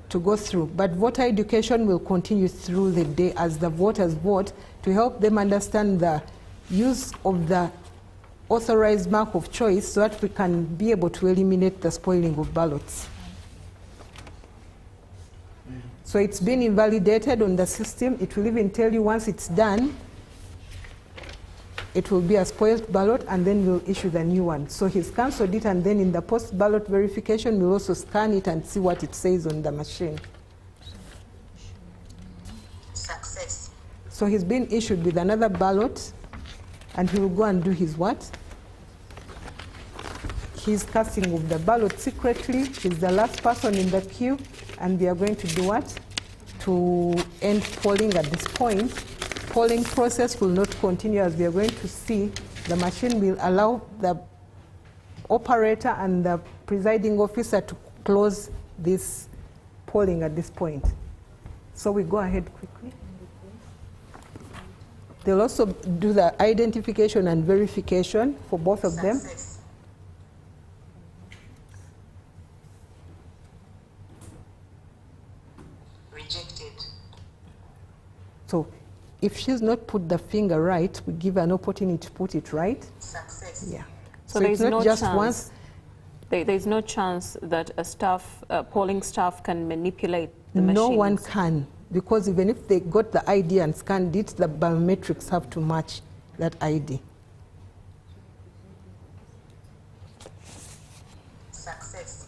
To go through. But voter education will continue through the day as the voters vote to help them understand the use of the authorized mark of choice so that we can be able to eliminate the spoiling of ballots. So it's been invalidated on the system. It will even tell you once it's done, it will be a spoiled ballot, and then we'll issue the new one. So he's cancelled it, and then in the post-ballot verification, we'll also scan it and see what it says on the machine. Success. So he's been issued with another ballot, and he will go and do his what? His casting of the ballot secretly. He's the last person in the queue, and we are going to do what? To end polling at this point. Polling process will not continue, as we are going to see. The machine will allow the operator and the presiding officer to close this polling at this point. So we go ahead quickly. They'll also do the identification and verification for both of them. Success. Rejected. So if she's not put the finger right, we give her an opportunity to put it right. Success. Yeah. So it's there's not no just chance. once. There's no chance that a polling staff can manipulate the machines. No one can, because even if they got the ID and scanned it, the biometrics have to match that ID. Success.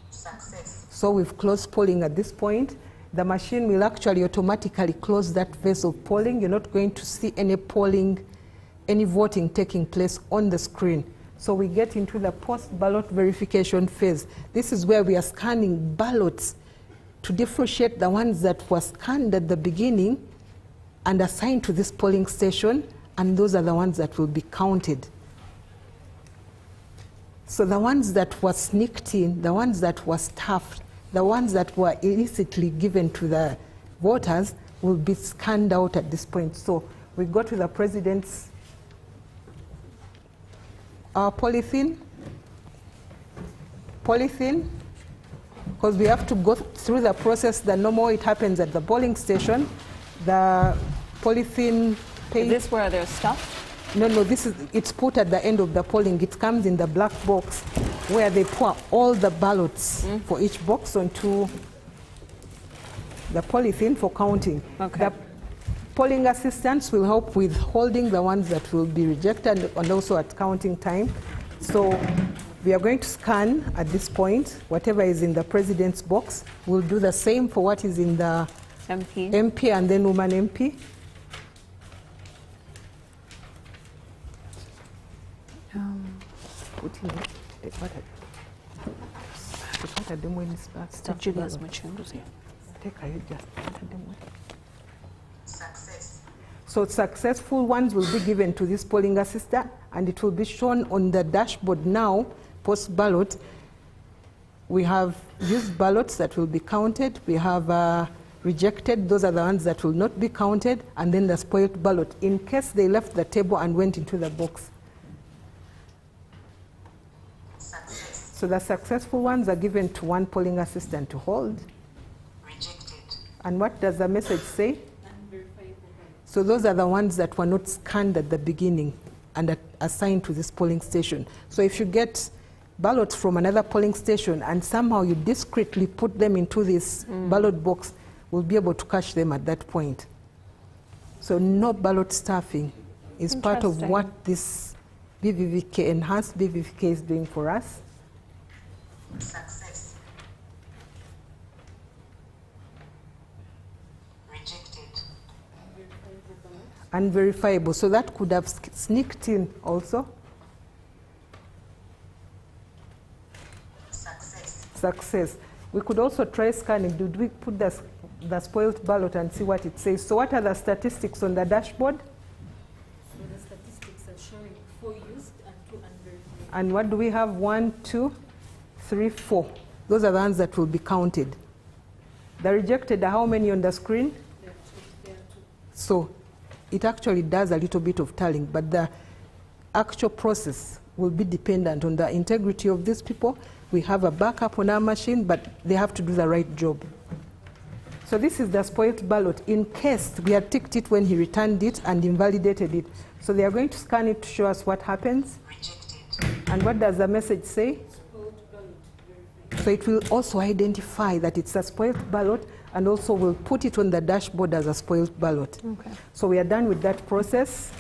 Success. So we've closed polling at this point. The machine will actually automatically close that phase of polling. You're not going to see any polling, any voting taking place on the screen. So we get into the post-ballot verification phase. This is where we are scanning ballots to differentiate the ones that were scanned at the beginning and assigned to this polling station, and those are the ones that will be counted. So the ones that were sneaked in, the ones that were stuffed, the ones that were illicitly given to the voters will be scanned out at this point. So we go to the president's polythene, because we have to go through the process the normal it happens at the polling station. The polythene Is page. this where they're stuffed? No, it's put at the end of the polling. It comes in the black box where they pour all the ballots for each box onto the polythene for counting. Okay. The polling assistants will help with holding the ones that will be rejected and also at counting time. So we are going to scan at this point whatever is in the president's box. We'll do the same for what is in the MP and then woman MP. Success. So successful ones will be given to this polling assistant, and it will be shown on the dashboard now, post-ballot. We have used ballots that will be counted. We have rejected. Those are the ones that will not be counted, and then the spoiled ballot, in case they left the table and went into the box. Success. So the successful ones are given to one polling assistant to hold. Rejected. And what does the message say? So those are the ones that were not scanned at the beginning and assigned to this polling station. So if you get ballots from another polling station and somehow you discreetly put them into this ballot box, we'll be able to catch them at that point. So no ballot stuffing is part of what this BVVK, enhanced BVVK, is doing for us. Success. Rejected. Unverifiable. So that could have sneaked in also. Success. Success. We could also try scanning. Did we put the spoiled ballot and see what it says? So what are the statistics on the dashboard? So the statistics are showing 4 used and 2 unverified. And what do we have? 1, 2, 3, 4. Those are the ones that will be counted. The rejected are how many on the screen? There are 2. So it actually does a little bit of tallying, but the actual process will be dependent on the integrity of these people. We have a backup on our machine, but they have to do the right job. So this is the spoiled ballot in case we had ticked it when he returned it and invalidated it. So they are going to scan it to show us what happens. Rejected. And what does the message say? Spoiled ballot verified. So it will also identify that it's a spoiled ballot and also will put it on the dashboard as a spoiled ballot. Okay. So we are done with that process.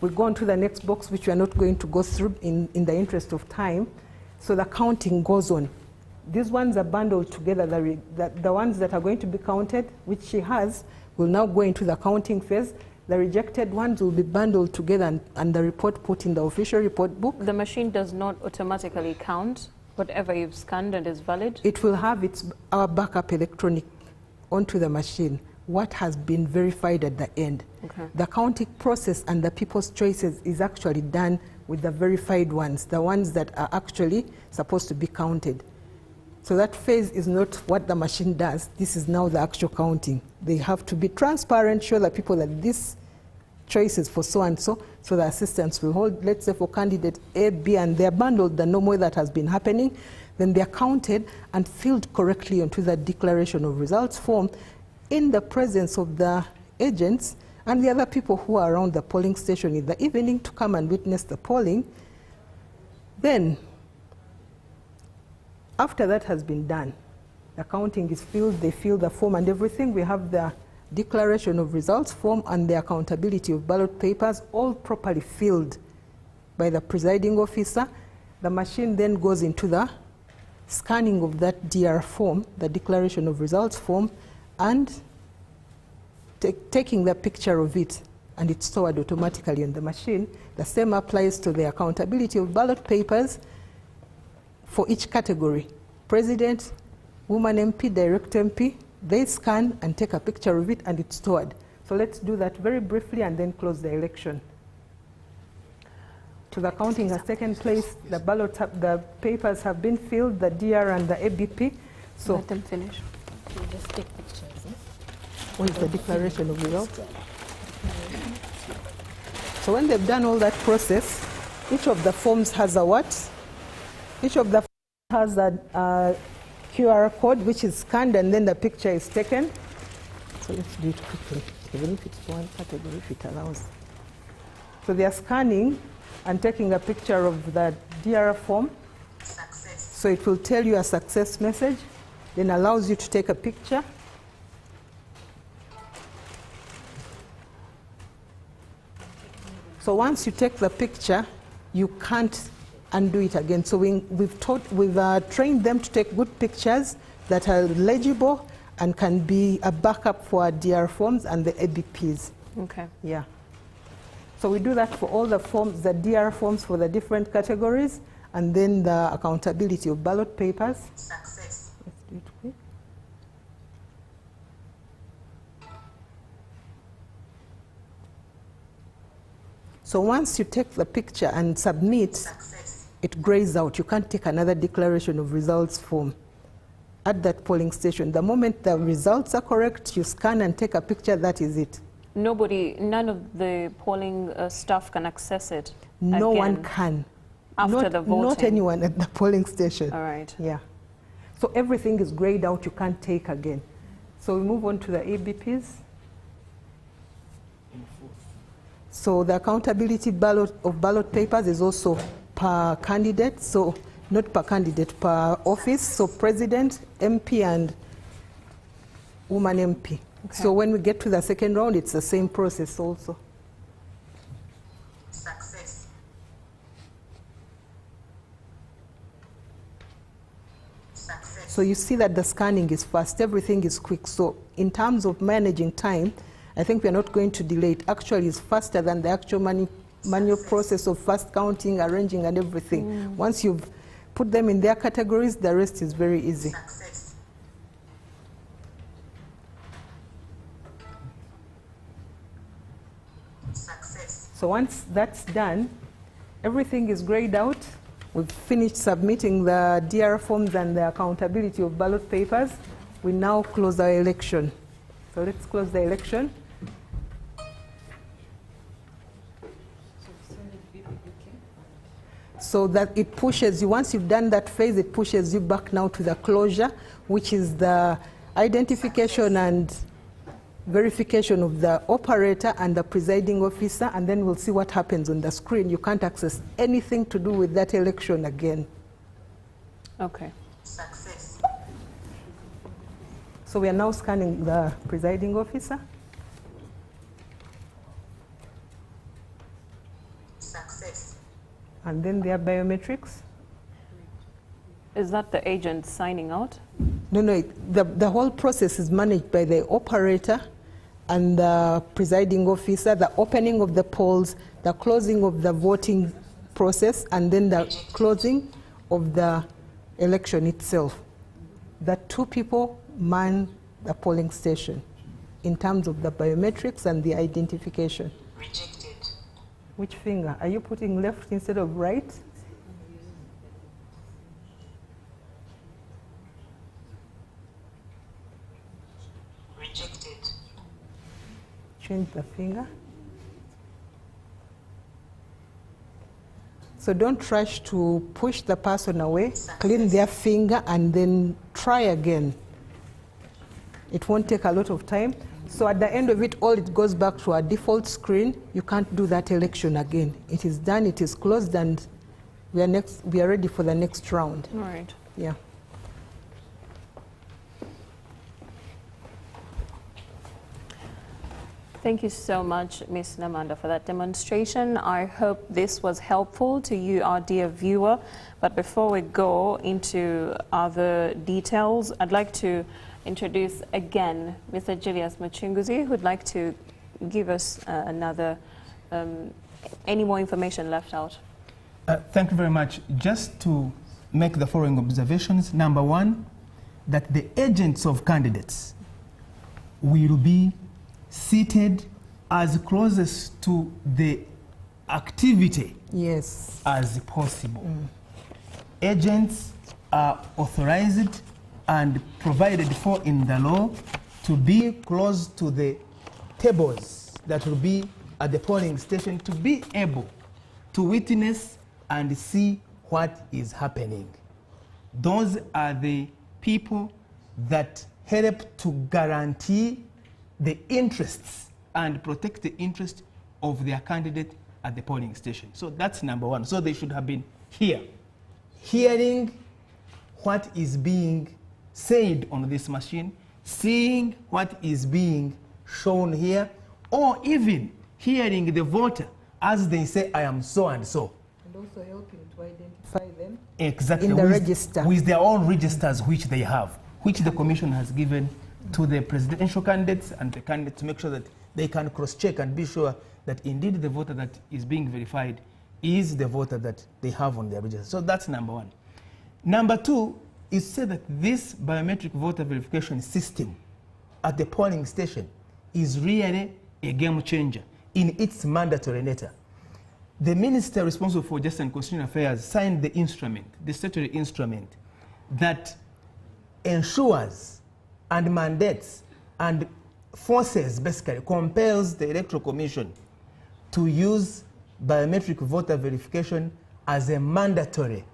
We go on to the next box, which we are not going to go through in the interest of time. So the counting goes on. These ones are bundled together. The ones that are going to be counted, which she has, will now go into the counting phase. The rejected ones will be bundled together and the report put in the official report book. The machine does not automatically count whatever you've scanned and is valid? It will have our backup electronic onto the machine, what has been verified at the end. Okay. The counting process and the people's choices is actually done with the verified ones, the ones that are actually supposed to be counted. So that phase is not what the machine does. This is now the actual counting. They have to be transparent, show the people that this choice is for so and so, so the assistants will hold, let's say for candidate A, B, and they're bundled, the normal that has been happening, then they're counted and filled correctly onto the declaration of results form in the presence of the agents and the other people who are around the polling station in the evening to come and witness the polling. Then, after that has been done, the counting is filled, they fill the form and everything. We have the declaration of results form and the accountability of ballot papers all properly filled by the presiding officer. The machine then goes into the scanning of that DR form, the declaration of results form, and taking the picture of it, and it's stored automatically on the machine. The same applies to the accountability of ballot papers for each category. President, woman MP, direct MP, they scan and take a picture of it and it's stored. So let's do that very briefly and then close the election. So the counting has taken place, the ballots the papers have been filled, the DR and the ABP. So Let them finish. So just take pictures. what is the declaration of results? So when they've done all that process, each of the forms has a what? Each of the forms has a QR code which is scanned and then the picture is taken. So let's do it quickly, even if it's one category, if it allows. So they are scanning and taking a picture of the DR form. Success. So it will tell you a success message, then allows you to take a picture. So once you take the picture, you can't undo it again. So we've trained them to take good pictures that are legible and can be a backup for our DR forms and the ABPs. Okay. Yeah. So we do that for all the forms, the DR forms for the different categories, and then the accountability of ballot papers. Success. Let's do it quick. So once you take the picture and submit, Success. it grays out. You can't take another declaration of results form at that polling station. The moment the results are correct, you scan and take a picture, that is it. None of the polling staff can access it. No again one can. after the voting. Not anyone at the polling station. All right. Yeah. So everything is grayed out, you can't take again. So we move on to the ABPs. So the accountability of ballot papers is also per candidate, so not per candidate, per office, so president, MP, and woman MP. So when we get to the second round, it's the same process also. Success. Success. So you see that the scanning is fast, everything is quick. So in terms of managing time, I think we are not going to delay it. Actually, it's faster than the actual manual process of fast counting, arranging, and everything. Once you've put them in their categories, the rest is very easy. Success. Success. So once that's done, everything is grayed out. We've finished submitting the DR forms and the accountability of ballot papers. We now close our election. So let's close the election. So that it pushes you, once you've done that phase, it pushes you back now to the closure, which is the identification and verification of the operator and the presiding officer, and then we'll see what happens on the screen. You can't access anything to do with that election again. Okay. Success. So we are now scanning the presiding officer. Success. And then their biometrics. Is that the agent signing out? No, the whole process is managed by the operator and the presiding officer, the opening of the polls, the closing of the voting process, and then the closing of the election itself. The two people man the polling station in terms of the biometrics and the identification. Rejected. Which finger? Are you putting left instead of right? Rejected. Change the finger. So don't rush to push the person away, clean their finger, and then try again. It won't take a lot of time. So at the end of it all, it goes back to our default screen. You can't do that election again. It is done, it is closed, and we are ready for the next round. All right. Yeah. Thank you so much, Ms. Namanda, for that demonstration. I hope this was helpful to you, our dear viewer. But before we go into other details, I'd like to introduce again Mr. Julius Machunguzi, who'd like to give us any more information left out. Thank you very much. Just to make the following observations. Number one, that the agents of candidates will be seated as closest to the activity Yes. as possible. Agents are authorized and provided for in the law to be close to the tables that will be at the polling station to be able to witness and see what is happening. Those are the people that help to guarantee the interests and protect the interest of their candidate at the polling station. So that's number one. So they should have been here, hearing what is being said on this machine, seeing what is being shown here, or even hearing the voter as they say, I am so and so. And also helping to identify them. Exactly. In the with, register. With their own registers which they have, which the commission has given to the presidential candidates and the candidates to make sure that they can cross-check and be sure that indeed the voter that is being verified is the voter that they have on their register. So that's number one. Number two is said that this biometric voter verification system at the polling station is really a game changer in its mandatory nature. The minister responsible for Justice and Constitutional Affairs signed the instrument, the statutory instrument, that ensures and mandates and forces, basically compels the Electoral Commission to use biometric voter verification as a mandatory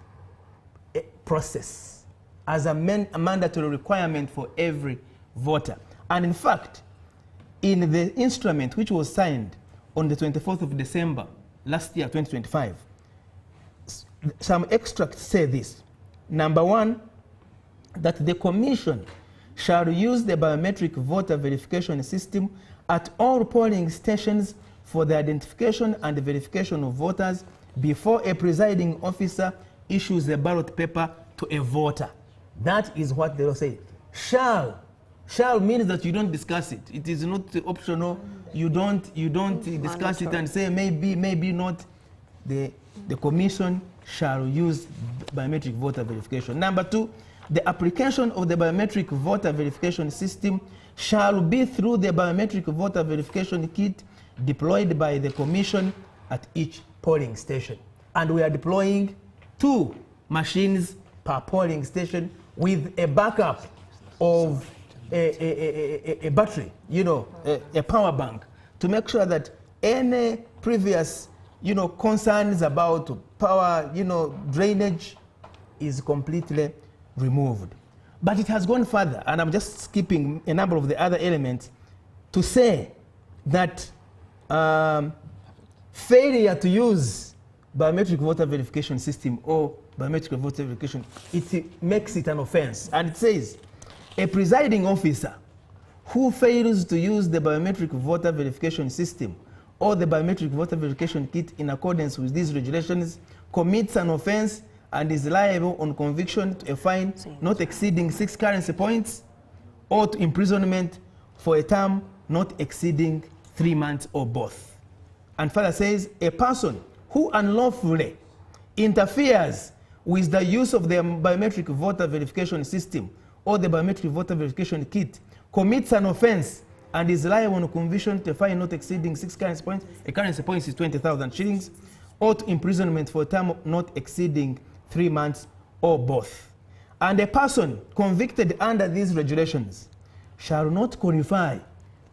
process, as a mandatory requirement for every voter. And in fact, in the instrument which was signed on the 24th of December last year, 2025, some extracts say this. Number one, that the Commission shall use the biometric voter verification system at all polling stations for the identification and verification of voters before a presiding officer issues a ballot paper to a voter. That is what they will say. Shall means that you don't discuss it. It is not optional. You don't discuss it and say maybe, maybe not. The Commission shall use biometric voter verification. Number two, the application of the biometric voter verification system shall be through the biometric voter verification kit deployed by the Commission at each polling station. And we are deploying 2 machines per polling station with a backup of a battery, you know, a power bank, to make sure that any previous, you know, concerns about power, you know, drainage is completely removed. But it has gone further, and I'm just skipping a number of the other elements to say that failure to use biometric voter verification system or biometric voter verification, it makes it an offense. And it says, a presiding officer who fails to use the biometric voter verification system or the biometric voter verification kit in accordance with these regulations commits an offense and is liable on conviction to a fine not exceeding 6 currency points or to imprisonment for a term not exceeding 3 months or both. And further says, a person who unlawfully interferes with the use of the biometric voter verification system or the biometric voter verification kit commits an offense and is liable on conviction to a fine not exceeding 6 currency points. A currency point is 20,000 shillings, or to imprisonment for a term not exceeding 3 months or both. And a person convicted under these regulations shall not qualify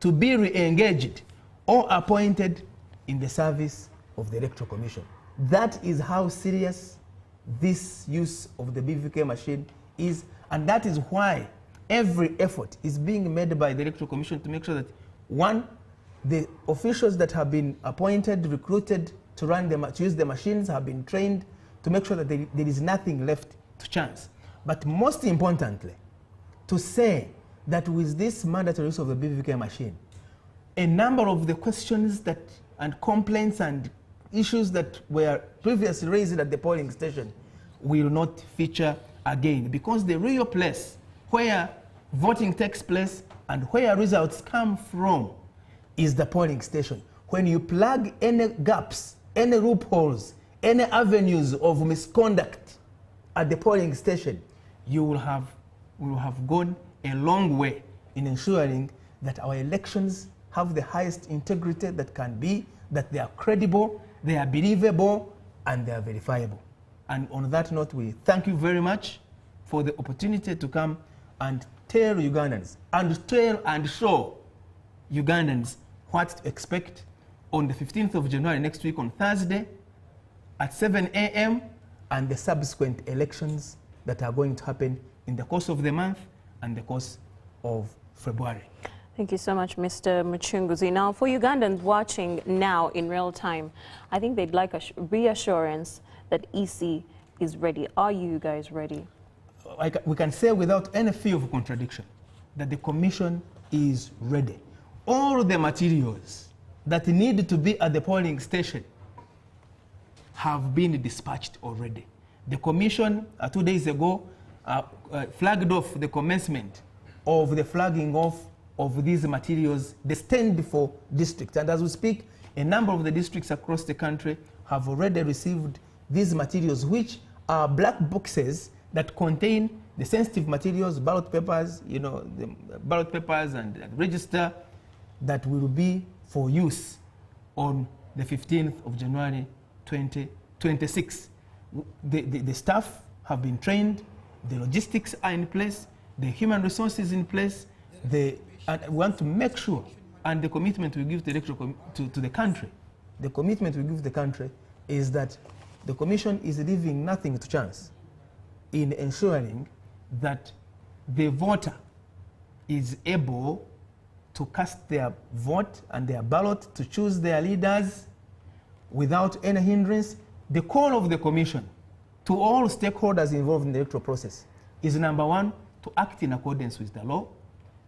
to be re-engaged or appointed in the service of the Electoral Commission. That is how serious this use of the BVK machine is, and that is why every effort is being made by the Electoral Commission to make sure that, one, the officials that have been appointed, recruited to use the machines have been trained to make sure that there is nothing left to chance. But most importantly, to say that with this mandatory use of the BVK machine, a number of the questions that and complaints and issues that were previously raised at the polling station will not feature again, because the real place where voting takes place and where results come from is the polling station. When you plug any gaps, any loopholes, any avenues of misconduct at the polling station, you will have gone a long way in ensuring that our elections have the highest integrity that can be, that they are credible, they are believable, and they are verifiable. And on that note, we thank you very much for the opportunity to come and tell Ugandans and tell and show Ugandans what to expect on the 15th of January next week on Thursday at 7 a.m. and the subsequent elections that are going to happen in the course of the month and the course of February. Thank you so much, Mr. Muchunguzi. Now, for Ugandans watching now in real time, I think they'd like a reassurance that EC is ready. Are you guys ready? We can say without any fear of contradiction that the Commission is ready. All the materials that need to be at the polling station have been dispatched already. The Commission, 2 days ago, flagged off the commencement of the flagging off of these materials destined for districts. And as we speak, a number of the districts across the country have already received these materials, which are black boxes that contain the sensitive materials, ballot papers, you know, the ballot papers and register that will be for use on the 15th of January 2026. The staff have been trained, the logistics are in place, the human resources in place, and we want to make sure, and the commitment we give to the country, the commitment we give the country is that the Commission is leaving nothing to chance in ensuring that the voter is able to cast their vote and their ballot to choose their leaders without any hindrance. The call of the Commission to all stakeholders involved in the electoral process is, number one, to act in accordance with the law.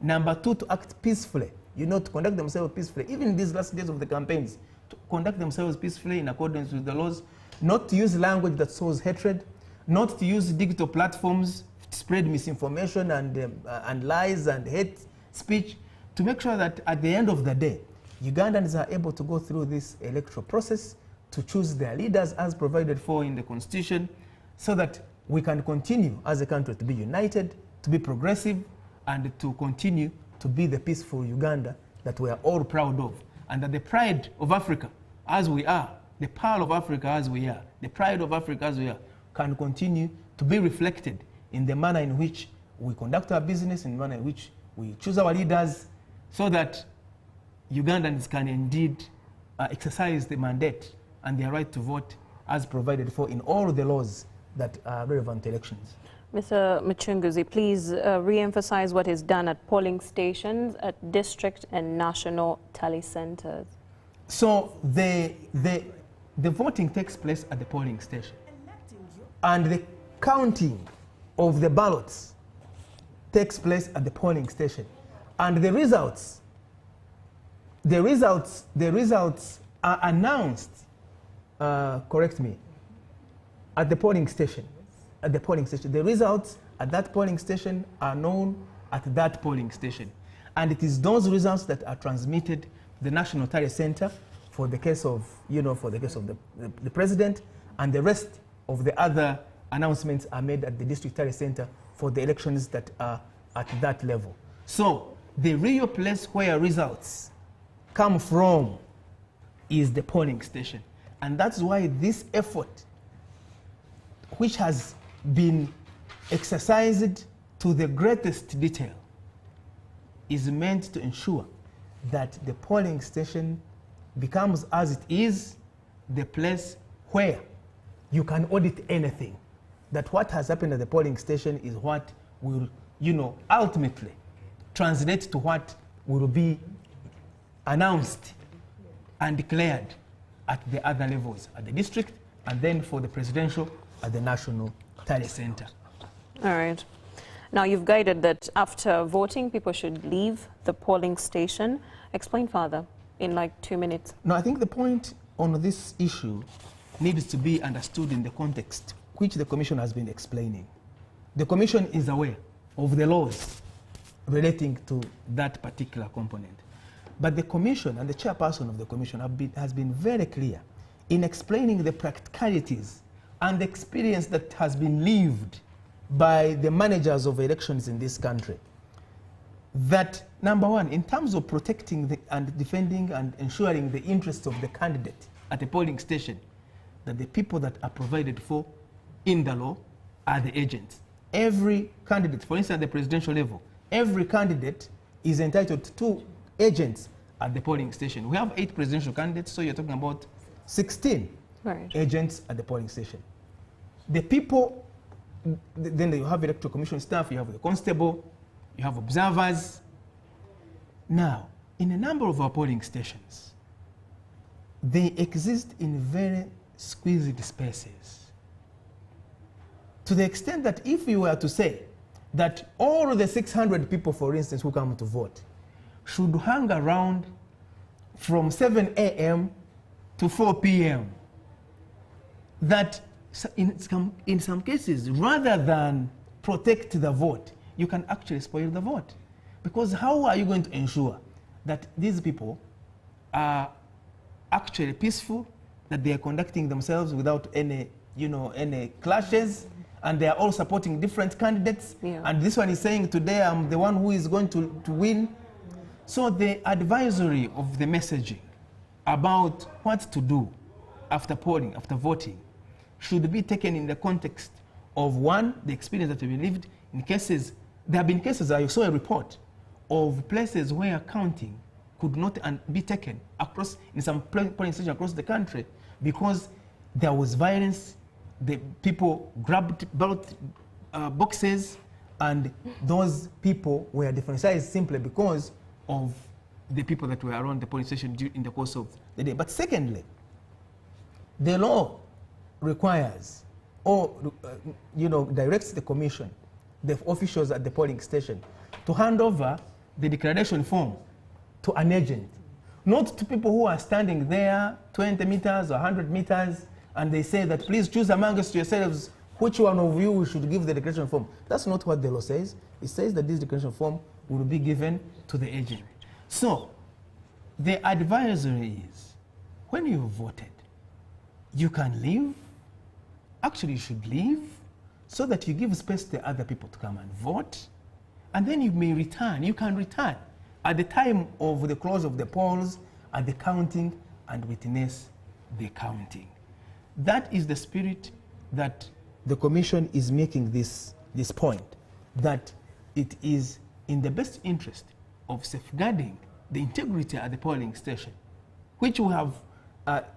Number two, to act peacefully, to conduct themselves peacefully. Even in these last days of the campaigns, to conduct themselves peacefully in accordance with the laws, not to use language that sows hatred, not to use digital platforms to spread misinformation and lies and hate speech, to make sure that at the end of the day, Ugandans are able to go through this electoral process to choose their leaders as provided for in the Constitution, so that we can continue as a country to be united, to be progressive, and to continue to be the peaceful Uganda that we are all proud of. And that the pride of Africa, as we are, the pearl of Africa as we are, the pride of Africa as we are, can continue to be reflected in the manner in which we conduct our business, in the manner in which we choose our leaders, so that Ugandans can indeed exercise the mandate and their right to vote as provided for in all the laws that are relevant to elections. Mr. Muchunguzi, please re-emphasize what is done at polling stations, at district and national tally centers. So the voting takes place at the polling station, and the counting of the ballots takes place at the polling station, and the results are announced. Correct me. At the polling station. At the polling station. The results at that polling station are known at that polling station. And it is those results that are transmitted to the National Tally Center for the case of, the president, and the rest of the other announcements are made at the District Tally Center for the elections that are at that level. So the real place where results come from is the polling station. And that's why this effort, which has been exercised to the greatest detail, is meant to ensure that the polling station becomes, as it is, the place where you can audit anything. That what has happened at the polling station is what will, ultimately translate to what will be announced and declared at the other levels, at the district, and then for the presidential at the National Tally Center. All right. Now, you've guided that after voting, people should leave the polling station. Explain further in like 2 minutes. No, I think the point on this issue needs to be understood in the context which the Commission has been explaining. The Commission is aware of the laws relating to that particular component. But the Commission and the chairperson of the Commission has been very clear in explaining the practicalities and the experience that has been lived by the managers of elections in this country. That, number one, in terms of protecting and defending and ensuring the interests of the candidate at a polling station, that the people that are provided for in the law are the agents. Every candidate, for instance, at the presidential level, every candidate is entitled to agents at the polling station. We have 8 presidential candidates, so you're talking about 16 agents at the polling station. The people, then you have electoral commission staff, you have the constable, you have observers. Now, in a number of our polling stations, they exist in very squeezed spaces. To the extent that if you were to say that all the 600 people, for instance, who come to vote, should hang around from 7 a.m. to 4 p.m., that in some cases, rather than protect the vote, you can actually spoil the vote. Because how are you going to ensure that these people are actually peaceful, that they are conducting themselves without any, any clashes, and they are all supporting different candidates, and this one is saying today I'm the one who is going to win. So the advisory of the messaging about what to do after polling, after voting, should be taken in the context of, one, the experience that we lived. In cases, there have been cases, I saw a report of places where counting could not be taken across, in some polling stations across the country, because there was violence. The people grabbed ballot boxes, and those people were differentiated simply because of the people that were around the polling station in the course of the day. But secondly, the law requires or directs the commission, the officials at the polling station, to hand over the declaration form to an agent, not to people who are standing there 20 meters or 100 meters, and they say that please choose amongst yourselves which one of you we should give the declaration form. That's not what the law says. It says that this declaration form will be given to the agent. So the advisory is, when you've voted, you can leave. Actually, you should leave so that you give space to other people to come and vote. And then you may return. You can return at the time of the close of the polls, at the counting, and witness the counting. That is the spirit that the Commission is making this point, that it is in the best interest of safeguarding the integrity at the polling station, which we have,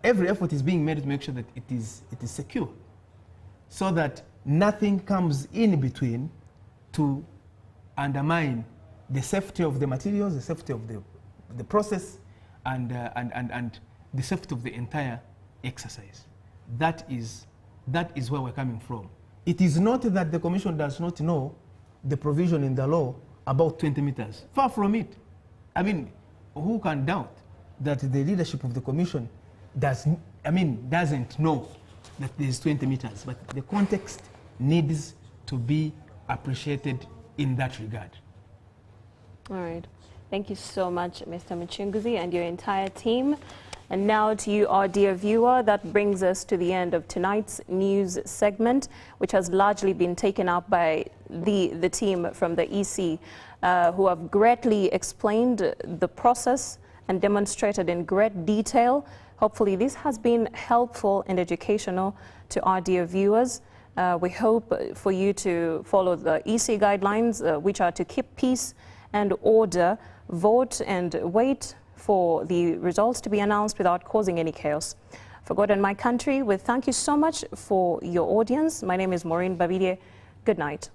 every effort is being made to make sure that it is secure, so that nothing comes in between to undermine the safety of the materials, the safety of the process, and the safety of the entire exercise. That is where we're coming from. It is not that the Commission does not know the provision in the law about 20 meters. Far from it. I mean, who can doubt that the leadership of the Commission doesn't know that there's 20 meters, but the context needs to be appreciated in that regard. All right. Thank you so much, Mr. Muchunguzi, and your entire team. And now to you, our dear viewer, that brings us to the end of tonight's news segment, which has largely been taken up by the team from the EC, who have greatly explained the process and demonstrated in great detail. Hopefully this has been helpful and educational to our dear viewers. We hope for you to follow the EC guidelines, which are to keep peace and order, vote and wait for the results to be announced without causing any chaos. For God and my country, we thank you so much for your audience. My name is Maureen Babide. Good night.